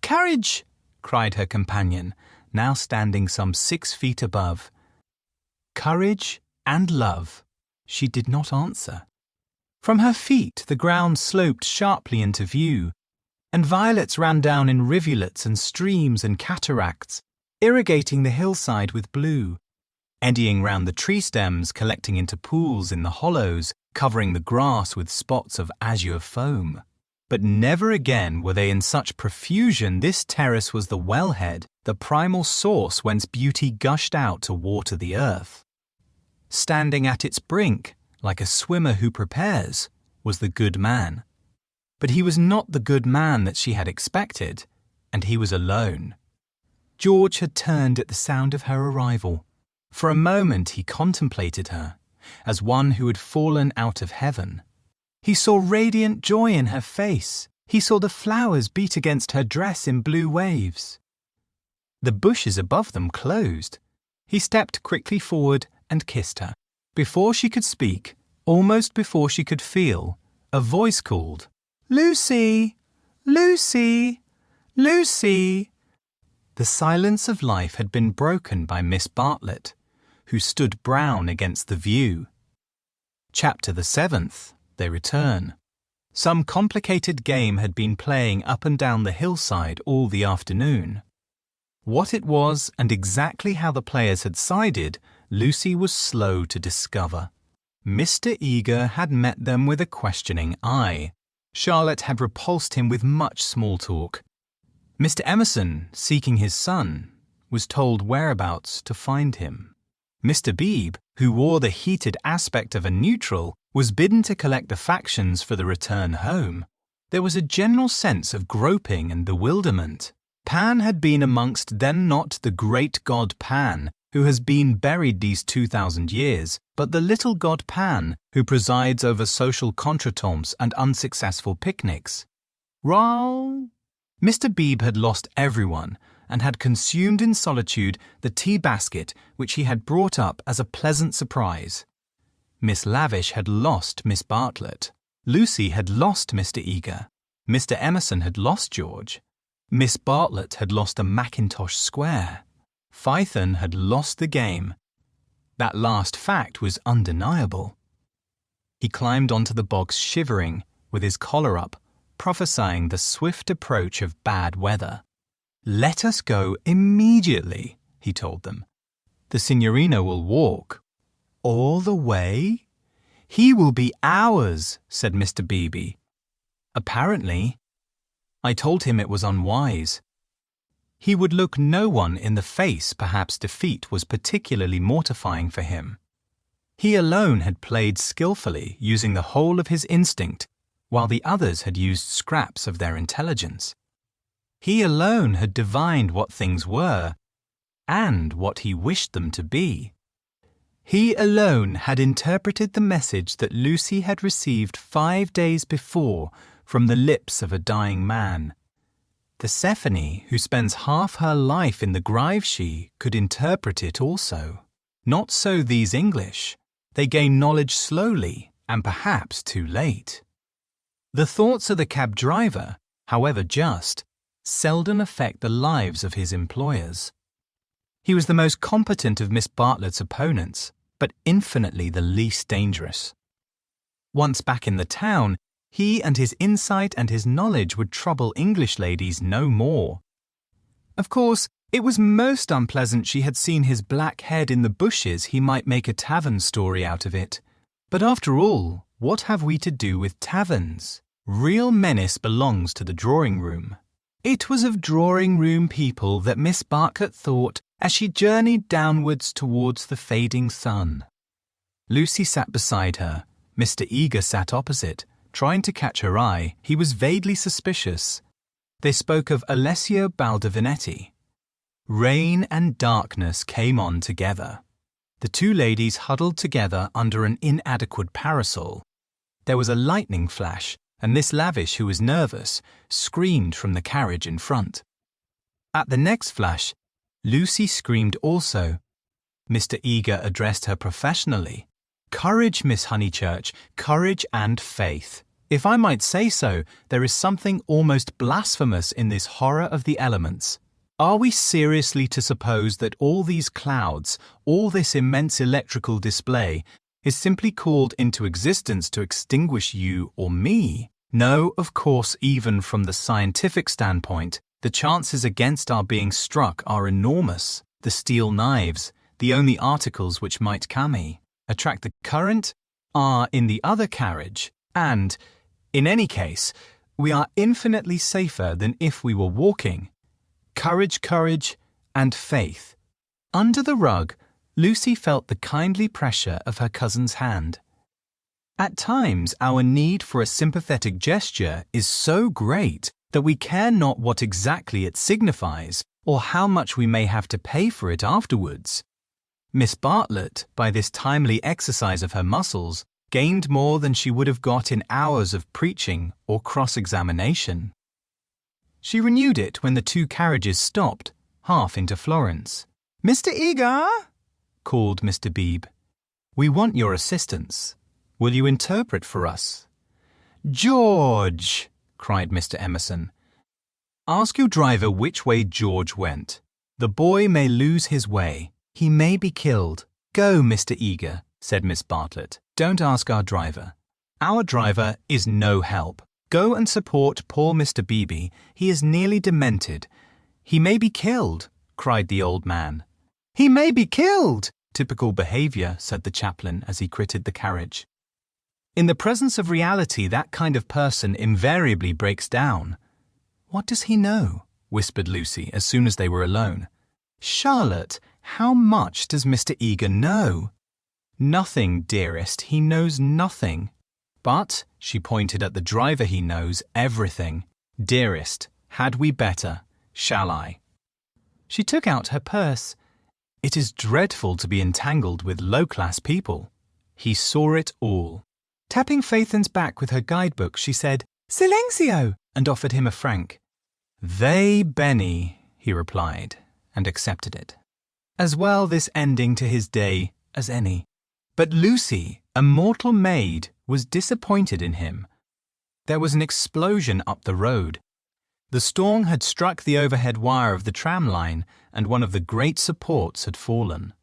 "Courage!" cried her companion, now standing some 6 feet above. Courage and love. She did not answer. From her feet the ground sloped sharply into view, and violets ran down in rivulets and streams and cataracts, irrigating the hillside with blue, eddying round the tree stems, collecting into pools in the hollows, covering the grass with spots of azure foam. But never again were they in such profusion. This terrace was the wellhead, the primal source whence beauty gushed out to water the earth. Standing at its brink, like a swimmer who prepares, was the good man. But he was not the good man that she had expected, and he was alone. George had turned at the sound of her arrival. For a moment he contemplated her, as one who had fallen out of heaven. He saw radiant joy in her face. He saw the flowers beat against her dress in blue waves. The bushes above them closed. He stepped quickly forward and kissed her. Before she could speak, almost before she could feel, a voice called, "Lucy! Lucy! Lucy!" The silence of life had been broken by Miss Bartlett, who stood brown against the view. Chapter the 7th. They return. Some complicated game had been playing up and down the hillside all the afternoon. What it was and exactly how the players had sided, Lucy was slow to discover. Mr. Eager had met them with a questioning eye. Charlotte had repulsed him with much small talk. Mr. Emerson, seeking his son, was told whereabouts to find him. Mr. Beebe, who wore the heated aspect of a neutral, was bidden to collect the factions for the return home. There was a general sense of groping and bewilderment. Pan had been amongst them, not the great god Pan, who has been buried these 2,000 years, but the little god Pan, who presides over social contretemps and unsuccessful picnics. Mr. Beebe had lost everyone, and had consumed in solitude the tea basket which he had brought up as a pleasant surprise. Miss Lavish had lost Miss Bartlett. Lucy had lost Mr. Eager. Mr. Emerson had lost George. Miss Bartlett had lost a Mackintosh square. Phaethon had lost the game. That last fact was undeniable. He climbed onto the box shivering, with his collar up, prophesying the swift approach of bad weather. "Let us go immediately," he told them. "The signorina will walk." "All the way?" "He will be ours," said Mr. Beebe. "Apparently." I told him it was unwise. He would look no one in the face. Perhaps defeat was particularly mortifying for him. He alone had played skillfully, using the whole of his instinct, while the others had used scraps of their intelligence. He alone had divined what things were, and what he wished them to be. He alone had interpreted the message that Lucy had received 5 days before from the lips of a dying man. Persephone, who spends half her life in the Gryvshi, could interpret it also. Not so these English. They gain knowledge slowly, and perhaps too late. The thoughts of the cab driver, however just, seldom affect the lives of his employers. He was the most competent of Miss Bartlett's opponents, but infinitely the least dangerous. Once back in the town, he and his insight and his knowledge would trouble English ladies no more. Of course, it was most unpleasant she had seen his black head in the bushes. He might make a tavern story out of it. But after all, what have we to do with taverns? Real menace belongs to the drawing room. It was of drawing-room people that Miss Bartlett thought as she journeyed downwards towards the fading sun. Lucy sat beside her. Mr. Eager sat opposite, trying to catch her eye. He was vaguely suspicious. They spoke of Alessio Baldovinetti. Rain and darkness came on together. The two ladies huddled together under an inadequate parasol. There was a lightning flash, and Miss Lavish, who was nervous, screamed from the carriage in front. At the next flash, Lucy screamed also. Mr. Eager addressed her professionally. Courage, Miss Honeychurch, courage and faith. If I might say so, there is something almost blasphemous in this horror of the elements. Are we seriously to suppose that all these clouds, all this immense electrical display, is simply called into existence to extinguish you or me? No, of course, even from the scientific standpoint, the chances against our being struck are enormous. The steel knives, the only articles which might attract the current, are in the other carriage, and, in any case, we are infinitely safer than if we were walking. Courage, courage, and faith. Under the rug, Lucy felt the kindly pressure of her cousin's hand. At times, our need for a sympathetic gesture is so great that we care not what exactly it signifies or how much we may have to pay for it afterwards. Miss Bartlett, by this timely exercise of her muscles, gained more than she would have got in hours of preaching or cross-examination. She renewed it when the two carriages stopped, half into Florence. "Mr. Eager!" called Mr. Beebe. "We want your assistance. Will you interpret for us?" "George!" cried Mr. Emerson. "Ask your driver which way George went. The boy may lose his way. He may be killed." "Go, Mr. Eager," said Miss Bartlett. "Don't ask our driver. Our driver is no help. Go and support poor Mr. Beebe. He is nearly demented." "He may be killed," cried the old man. "He may be killed!" "Typical behaviour," said the chaplain as he quitted the carriage. "In the presence of reality, that kind of person invariably breaks down." "What does he know?" whispered Lucy as soon as they were alone. "Charlotte, how much does Mr. Eager know?" "Nothing, dearest. He knows nothing. But," she pointed at the driver, "he knows everything. Dearest, had we better? Shall I?" She took out her purse. "It is dreadful to be entangled with low-class people." He saw it all. Tapping Phaethon's back with her guidebook, she said, "Silenzio!" and offered him a franc. "They Benny," he replied, and accepted it. As well this ending to his day as any. But Lucy, a mortal maid, was disappointed in him. There was an explosion up the road. The storm had struck the overhead wire of the tram line, and one of the great supports had fallen.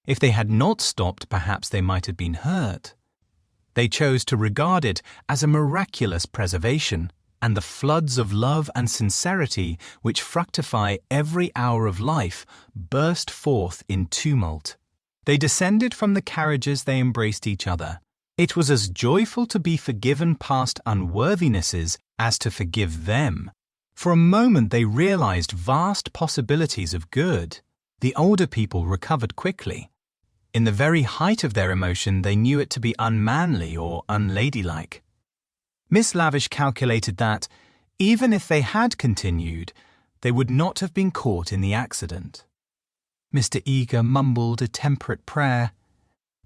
If they had not stopped, perhaps they might have been hurt. They chose to regard it as a miraculous preservation, and the floods of love and sincerity which fructify every hour of life burst forth in tumult. They descended from the carriages, they embraced each other. It was as joyful to be forgiven past unworthinesses as to forgive them. For a moment they realized vast possibilities of good. The older people recovered quickly. In the very height of their emotion, they knew it to be unmanly or unladylike. Miss Lavish calculated that, even if they had continued, they would not have been caught in the accident. Mr. Eager mumbled a temperate prayer.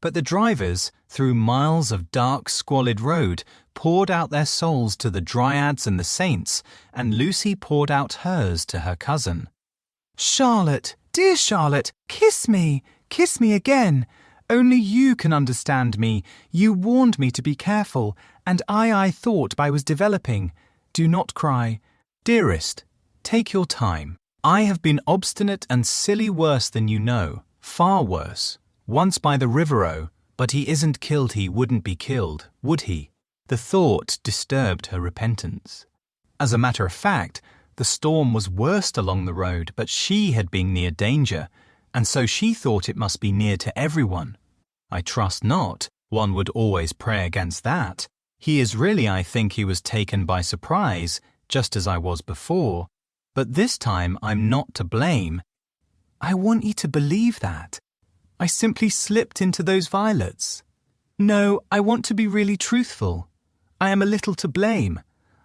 But the drivers, through miles of dark, squalid road, poured out their souls to the dryads and the saints, and Lucy poured out hers to her cousin. "Charlotte, dear Charlotte, kiss me again. Only you can understand me. You warned me to be careful, and I thought I was developing. Do not cry. Dearest, take your time. I have been obstinate and silly worse than you know, far worse. Once by the Rivero, but he isn't killed, he wouldn't be killed, would he?" The thought disturbed her repentance. As a matter of fact, the storm was worst along the road, but she had been near danger, and so she thought it must be near to everyone. I trust not. One would always pray against that. He is really, I think he was taken by surprise, just as I was before. But this time I'm not to blame. I want you to believe that. I simply slipped into those violets. No, I want to be really truthful. I am a little to blame.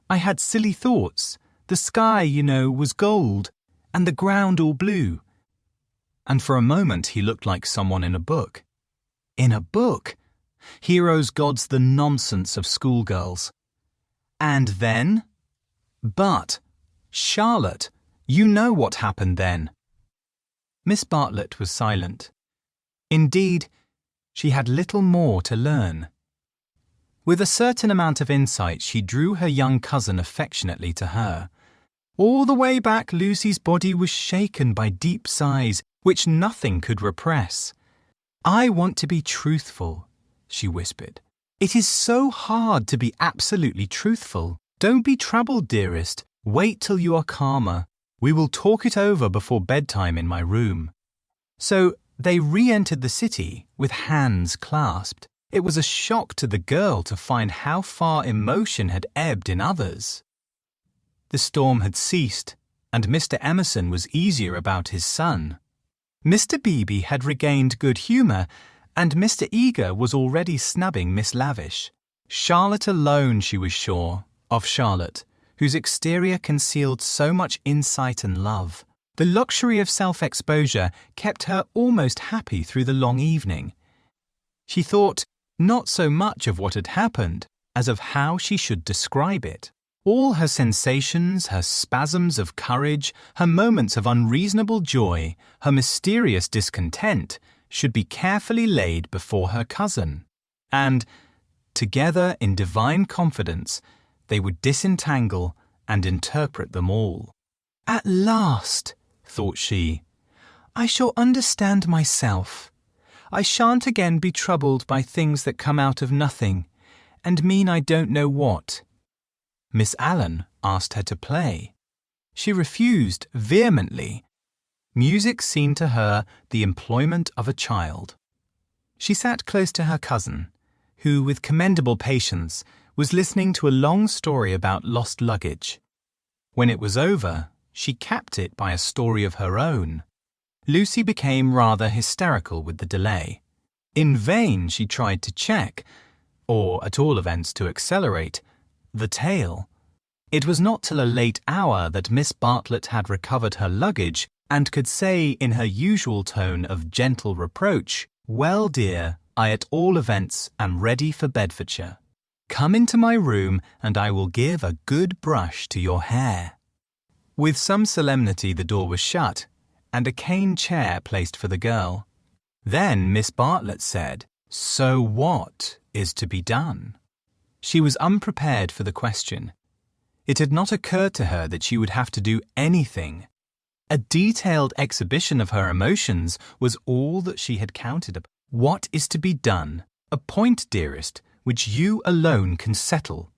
I had silly thoughts. The sky, you know, was gold, and the ground all blue. And for a moment he looked like someone in a book. In a book? Heroes, gods, the nonsense of schoolgirls. And then? But, Charlotte, you know what happened then. Miss Bartlett was silent. Indeed, She had little more to learn. With a certain amount of insight, she drew her young cousin affectionately to her. All the way back, Lucy's body was shaken by deep sighs, which nothing could repress. "I want to be truthful," she whispered. "It is so hard to be absolutely truthful. Don't be troubled, dearest. Wait till you are calmer. We will talk it over before bedtime in my room." So they re-entered the city with hands clasped. It was a shock to the girl to find how far emotion had ebbed in others. The storm had ceased, and Mr. Emerson was easier about his son. Mr. Beebe had regained good humour, and Mr. Eager was already snubbing Miss Lavish. Charlotte alone, she was sure, of Charlotte, whose exterior concealed so much insight and love. The luxury of self-exposure kept her almost happy through the long evening. She thought not so much of what had happened as of how she should describe it. All her sensations, her spasms of courage, her moments of unreasonable joy, her mysterious discontent, should be carefully laid before her cousin. And, together in divine confidence, they would disentangle and interpret them all. "At last," thought she, "I shall understand myself. I shan't again be troubled by things that come out of nothing, and mean I don't know what." Miss Allen asked her to play. She refused vehemently. Music seemed to her the employment of a child. She sat close to her cousin, who, with commendable patience, was listening to a long story about lost luggage. When it was over, she capped it by a story of her own. Lucy became rather hysterical with the delay. In vain she tried to check, or at all events to accelerate, the tale. It was not till a late hour that Miss Bartlett had recovered her luggage and could say in her usual tone of gentle reproach, "Well, dear, I at all events am ready for Bedfordshire. Come into my room and I will give a good brush to your hair." With some solemnity the door was shut and a cane chair placed for the girl. Then Miss Bartlett said, "So what is to be done?" She was unprepared for the question. It had not occurred to her that she would have to do anything. A detailed exhibition of her emotions was all that she had counted upon. "What is to be done? A point, dearest, which you alone can settle."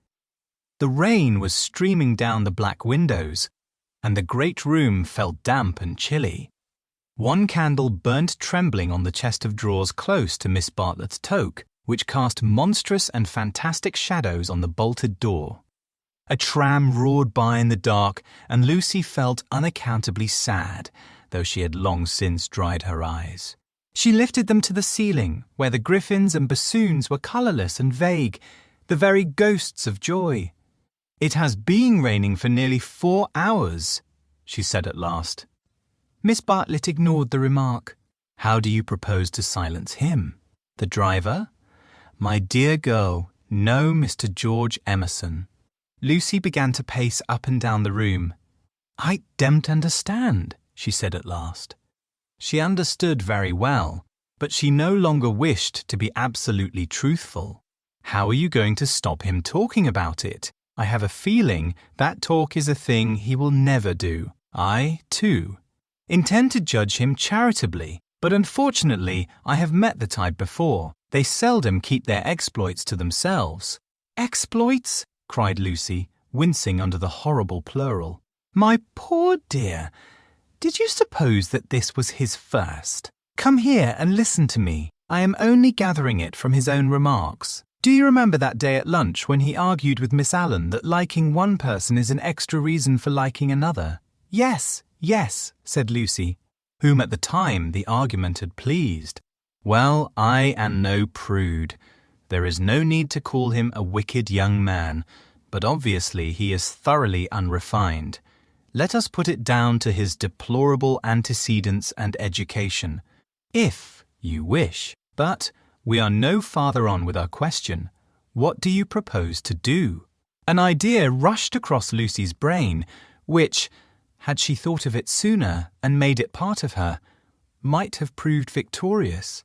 The rain was streaming down the black windows, and the great room felt damp and chilly. One candle burnt trembling on the chest of drawers close to Miss Bartlett's toque, which cast monstrous and fantastic shadows on the bolted door. A tram roared by in the dark, and Lucy felt unaccountably sad, though she had long since dried her eyes. She lifted them to the ceiling, where the griffins and bassoons were colourless and vague, the very ghosts of joy. "It has been raining for nearly 4 hours," she said at last. Miss Bartlett ignored the remark. "How do you propose to silence him? The driver?" "My dear girl, no Mr. George Emerson." Lucy began to pace up and down the room. "I don't understand," she said at last. She understood very well, but she no longer wished to be absolutely truthful. "How are you going to stop him talking about it? I have a feeling that talk is a thing he will never do. I, too, intend to judge him charitably, but unfortunately I have met the type before. They seldom keep their exploits to themselves." "Exploits?" cried Lucy, wincing under the horrible plural. "My poor dear, did you suppose that this was his first? Come here and listen to me. I am only gathering it from his own remarks. Do you remember that day at lunch when he argued with Miss Allen that liking one person is an extra reason for liking another?" "Yes, yes," said Lucy, whom at the time the argument had pleased. "Well, I am no prude. There is no need to call him a wicked young man, but obviously he is thoroughly unrefined. Let us put it down to his deplorable antecedents and education, if you wish. But we are no farther on with our question. What do you propose to do?" An idea rushed across Lucy's brain, which, had she thought of it sooner and made it part of her, might have proved victorious.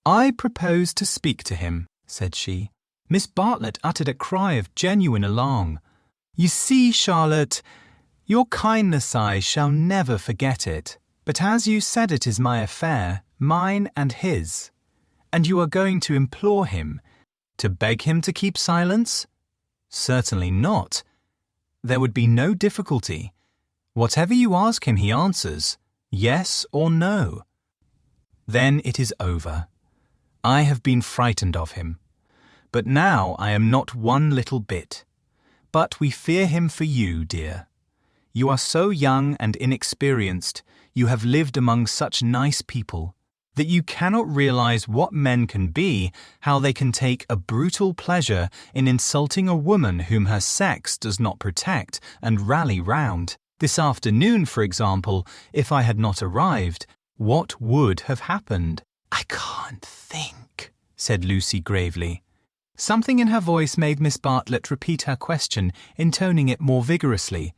I propose to speak to him, said she. Miss Bartlett uttered a cry of genuine alarm. You see, Charlotte, your kindness I shall never forget it. But as you said, it is my affair, mine and his. And you are going to implore him, to beg him to keep silence? Certainly not. There would be no difficulty. Whatever you ask him, he answers, yes or no. Then it is over. I have been frightened of him. But now I am not one little bit. But we fear him for you, dear. You are so young and inexperienced, you have lived among such nice people, that you cannot realize what men can be, how they can take a brutal pleasure in insulting a woman whom her sex does not protect and rally round. This afternoon, for example, if I had not arrived, what would have happened? I can't think, said Lucy gravely. Something in her voice made Miss Bartlett repeat her question, intoning it more vigorously.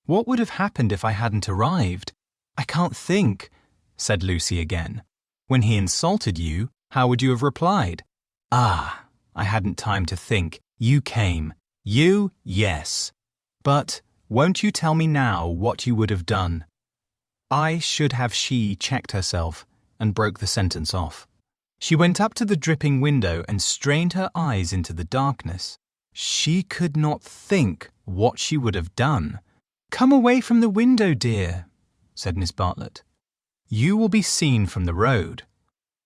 What would have happened if I hadn't arrived? I can't think, said Lucy again. When he insulted you, how would you have replied? Ah, I hadn't time to think. You came. You, yes. But won't you tell me now what you would have done? I should have. She checked herself and broke the sentence off. She went up to the dripping window and strained her eyes into the darkness. She could not think what she would have done. Come away from the window, dear, said Miss Bartlett. You will be seen from the road.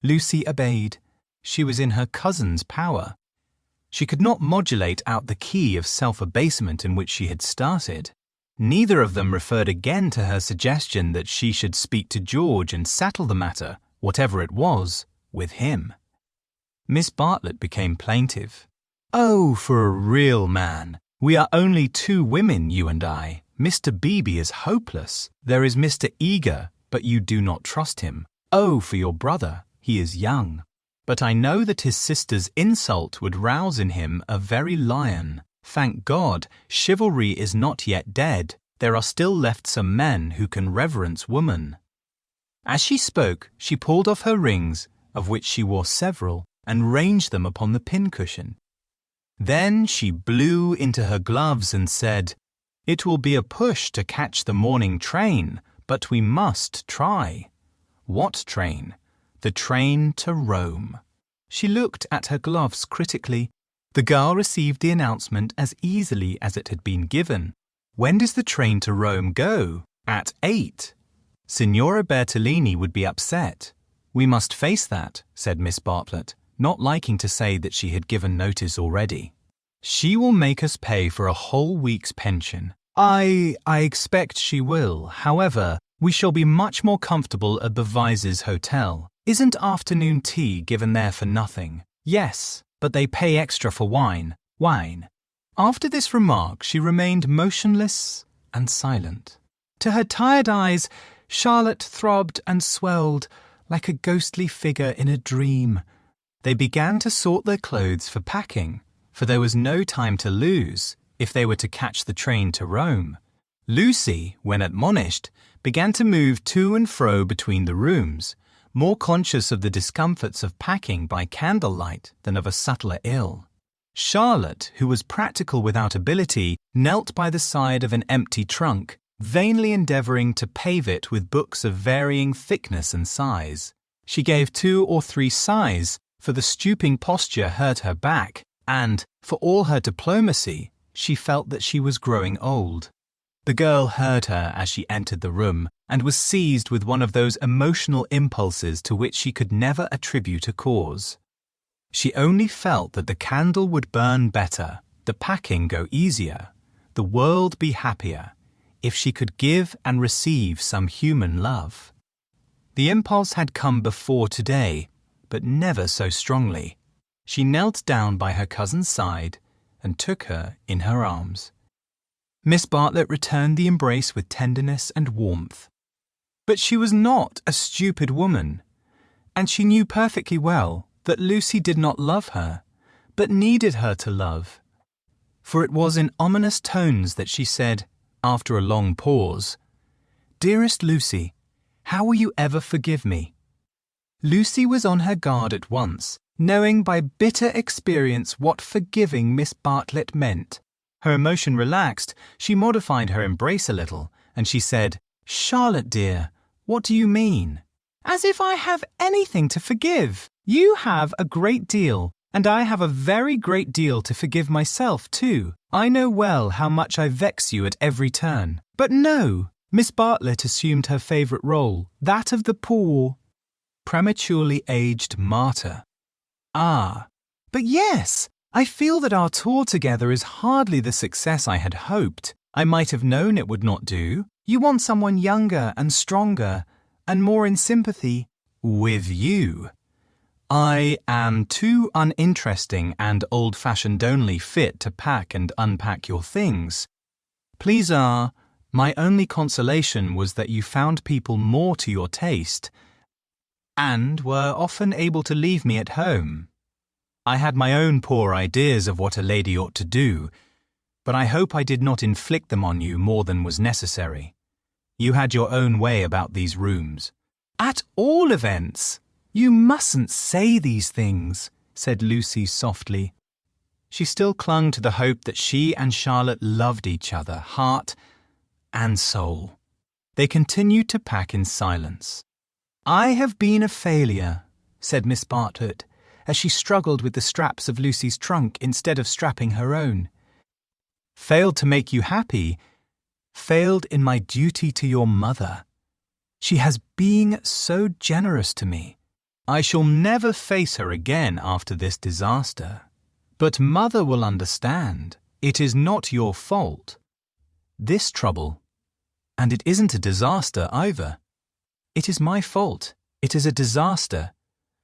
Lucy obeyed. She was in her cousin's power. She could not modulate out the key of self-abasement in which she had started. Neither of them referred again to her suggestion that she should speak to George and settle the matter, whatever it was, with him. Miss Bartlett became plaintive. Oh, for a real man. We are only two women, you and I. Mr. Beebe is hopeless. There is Mr. Eager, but you do not trust him. Oh, for your brother. He is young. But I know that his sister's insult would rouse in him a very lion. Thank God, chivalry is not yet dead. There are still left some men who can reverence woman. As she spoke, she pulled off her rings, of which she wore several, and ranged them upon the pincushion. Then she blew into her gloves and said, It will be a push to catch the morning train, but we must try. What train? The train to Rome. She looked at her gloves critically. The girl received the announcement as easily as it had been given. When does the train to Rome go? At 8. Signora Bertolini would be upset. We must face that, said Miss Bartlett, not liking to say that she had given notice already. She will make us pay for a whole week's pension. I expect she will. However, we shall be much more comfortable at Bevise's hotel. Isn't afternoon tea given there for nothing? Yes, but they pay extra for wine. After this remark, she remained motionless and silent. To her tired eyes, Charlotte throbbed and swelled like a ghostly figure in a dream. They began to sort their clothes for packing, for there was no time to lose if they were to catch the train to Rome. Lucy, when admonished, began to move to and fro between the rooms, more conscious of the discomforts of packing by candlelight than of a subtler ill. Charlotte, who was practical without ability, knelt by the side of an empty trunk, vainly endeavouring to pave it with books of varying thickness and size. She gave 2 or 3 sighs, for the stooping posture hurt her back, and, for all her diplomacy, she felt that she was growing old. The girl heard her as she entered the room, and was seized with one of those emotional impulses to which she could never attribute a cause. She only felt that the candle would burn better, the packing go easier, the world be happier, if she could give and receive some human love. The impulse had come before today, but never so strongly. She knelt down by her cousin's side and took her in her arms. Miss Bartlett returned the embrace with tenderness and warmth. But she was not a stupid woman, and she knew perfectly well that Lucy did not love her, but needed her to love. For it was in ominous tones that she said, after a long pause, "Dearest Lucy, how will you ever forgive me?" Lucy was on her guard at once, knowing by bitter experience what forgiving Miss Bartlett meant. Her emotion relaxed, she modified her embrace a little, and she said, "Charlotte dear, what do you mean?" "As if I have anything to forgive. You have a great deal, and I have a very great deal to forgive myself too. I know well how much I vex you at every turn. But no." Miss Bartlett assumed her favourite role, that of the poor, prematurely aged martyr. "Ah, but yes, I feel that our tour together is hardly the success I had hoped. I might have known it would not do. You want someone younger and stronger and more in sympathy with you. I am too uninteresting and old-fashioned only fit to pack and unpack your things. Please, my only consolation was that you found people more to your taste and were often able to leave me at home. I had my own poor ideas of what a lady ought to do, but I hope I did not inflict them on you more than was necessary. You had your own way about these rooms." "At all events, you mustn't say these things," said Lucy softly. She still clung to the hope that she and Charlotte loved each other, heart and soul. They continued to pack in silence. "I have been a failure," said Miss Bartlett, as she struggled with the straps of Lucy's trunk instead of strapping her own. "Failed to make you happy, failed in my duty to your mother. She has been so generous to me. I shall never face her again after this disaster. But Mother will understand. It is not your fault. This trouble, and it isn't a disaster either. It is my fault. It is a disaster.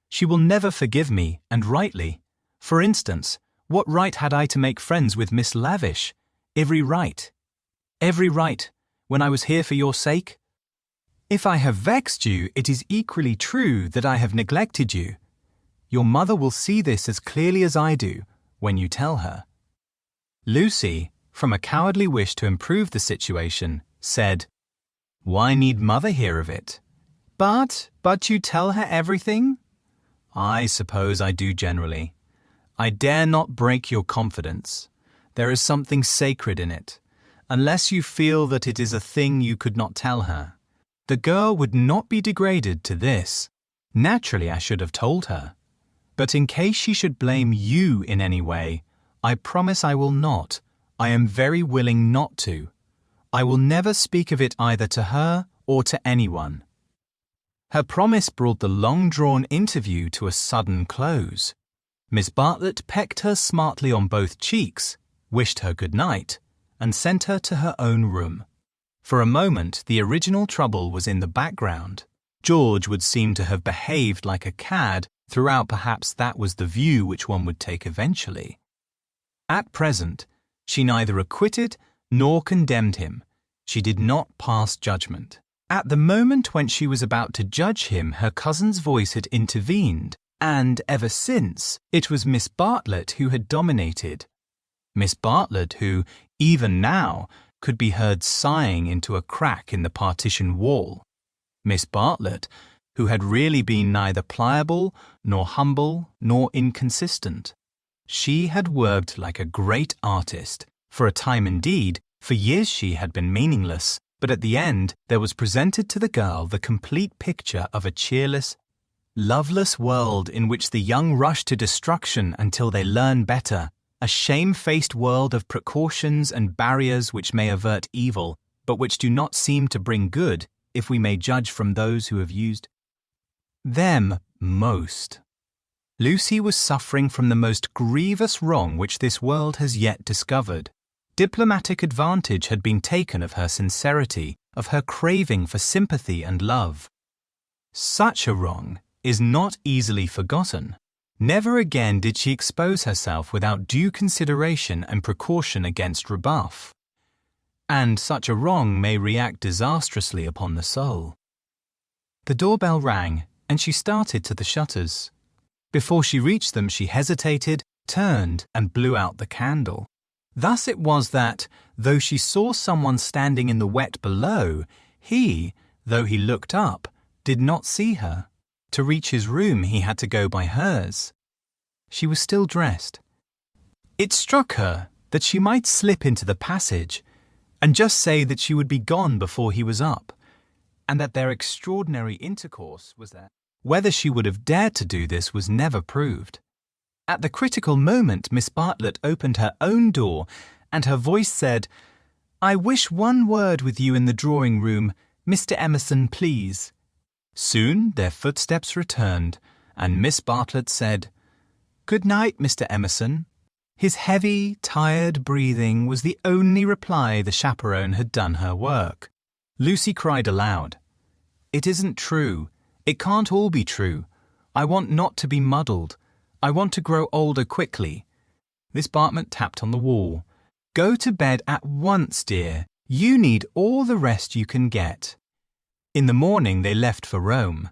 She will never forgive me, and rightly. For instance, what right had I to make friends with Miss Lavish? Every right. Every right, when I was here for your sake. If I have vexed you, it is equally true that I have neglected you. Your mother will see this as clearly as I do, when you tell her." Lucy, from a cowardly wish to improve the situation, said, "Why need Mother hear of it?" But you tell her everything?" "I suppose I do generally. I dare not break your confidence. There is something sacred in it, unless you feel that it is a thing you could not tell her. The girl would not be degraded to this. Naturally, I should have told her. But in case she should blame you in any way, I promise I will not. I am very willing not to. I will never speak of it either to her or to anyone." Her promise brought the long-drawn interview to a sudden close. Miss Bartlett pecked her smartly on both cheeks, wished her good night, and sent her to her own room. For a moment, the original trouble was in the background. George would seem to have behaved like a cad throughout. Perhaps that was the view which one would take eventually. At present, she neither acquitted nor condemned him. She did not pass judgment. At the moment when she was about to judge him, her cousin's voice had intervened, and ever since, it was Miss Bartlett who had dominated. Miss Bartlett who, even now, could be heard sighing into a crack in the partition wall. Miss Bartlett, who had really been neither pliable, nor humble, nor inconsistent. She had worked like a great artist. For a time indeed, for years she had been meaningless, but at the end there was presented to the girl the complete picture of a cheerless, loveless world in which the young rush to destruction until they learn better, a shame-faced world of precautions and barriers which may avert evil, but which do not seem to bring good, if we may judge from those who have used them most. Lucy was suffering from the most grievous wrong which this world has yet discovered. Diplomatic advantage had been taken of her sincerity, of her craving for sympathy and love. Such a wrong is not easily forgotten. Never again did she expose herself without due consideration and precaution against rebuff. And such a wrong may react disastrously upon the soul. The doorbell rang, and she started to the shutters. Before she reached them, she hesitated, turned, and blew out the candle. Thus it was that, though she saw someone standing in the wet below, he, though he looked up, did not see her. To reach his room, he had to go by hers. She was still dressed. It struck her that she might slip into the passage and just say that she would be gone before he was up, and that their extraordinary intercourse was there. Whether she would have dared to do this was never proved. At the critical moment, Miss Bartlett opened her own door, and her voice said, "I wish one word with you in the drawing-room, Mr. Emerson, please." Soon their footsteps returned, and Miss Bartlett said, "Good night, Mr. Emerson." His heavy, tired breathing was the only reply the chaperone had done her work. Lucy cried aloud, "It isn't true. It can't all be true. I want not to be muddled. I want to grow older quickly." Miss Bartlett tapped on the wall. "Go to bed at once, dear. You need all the rest you can get." In the morning they left for Rome.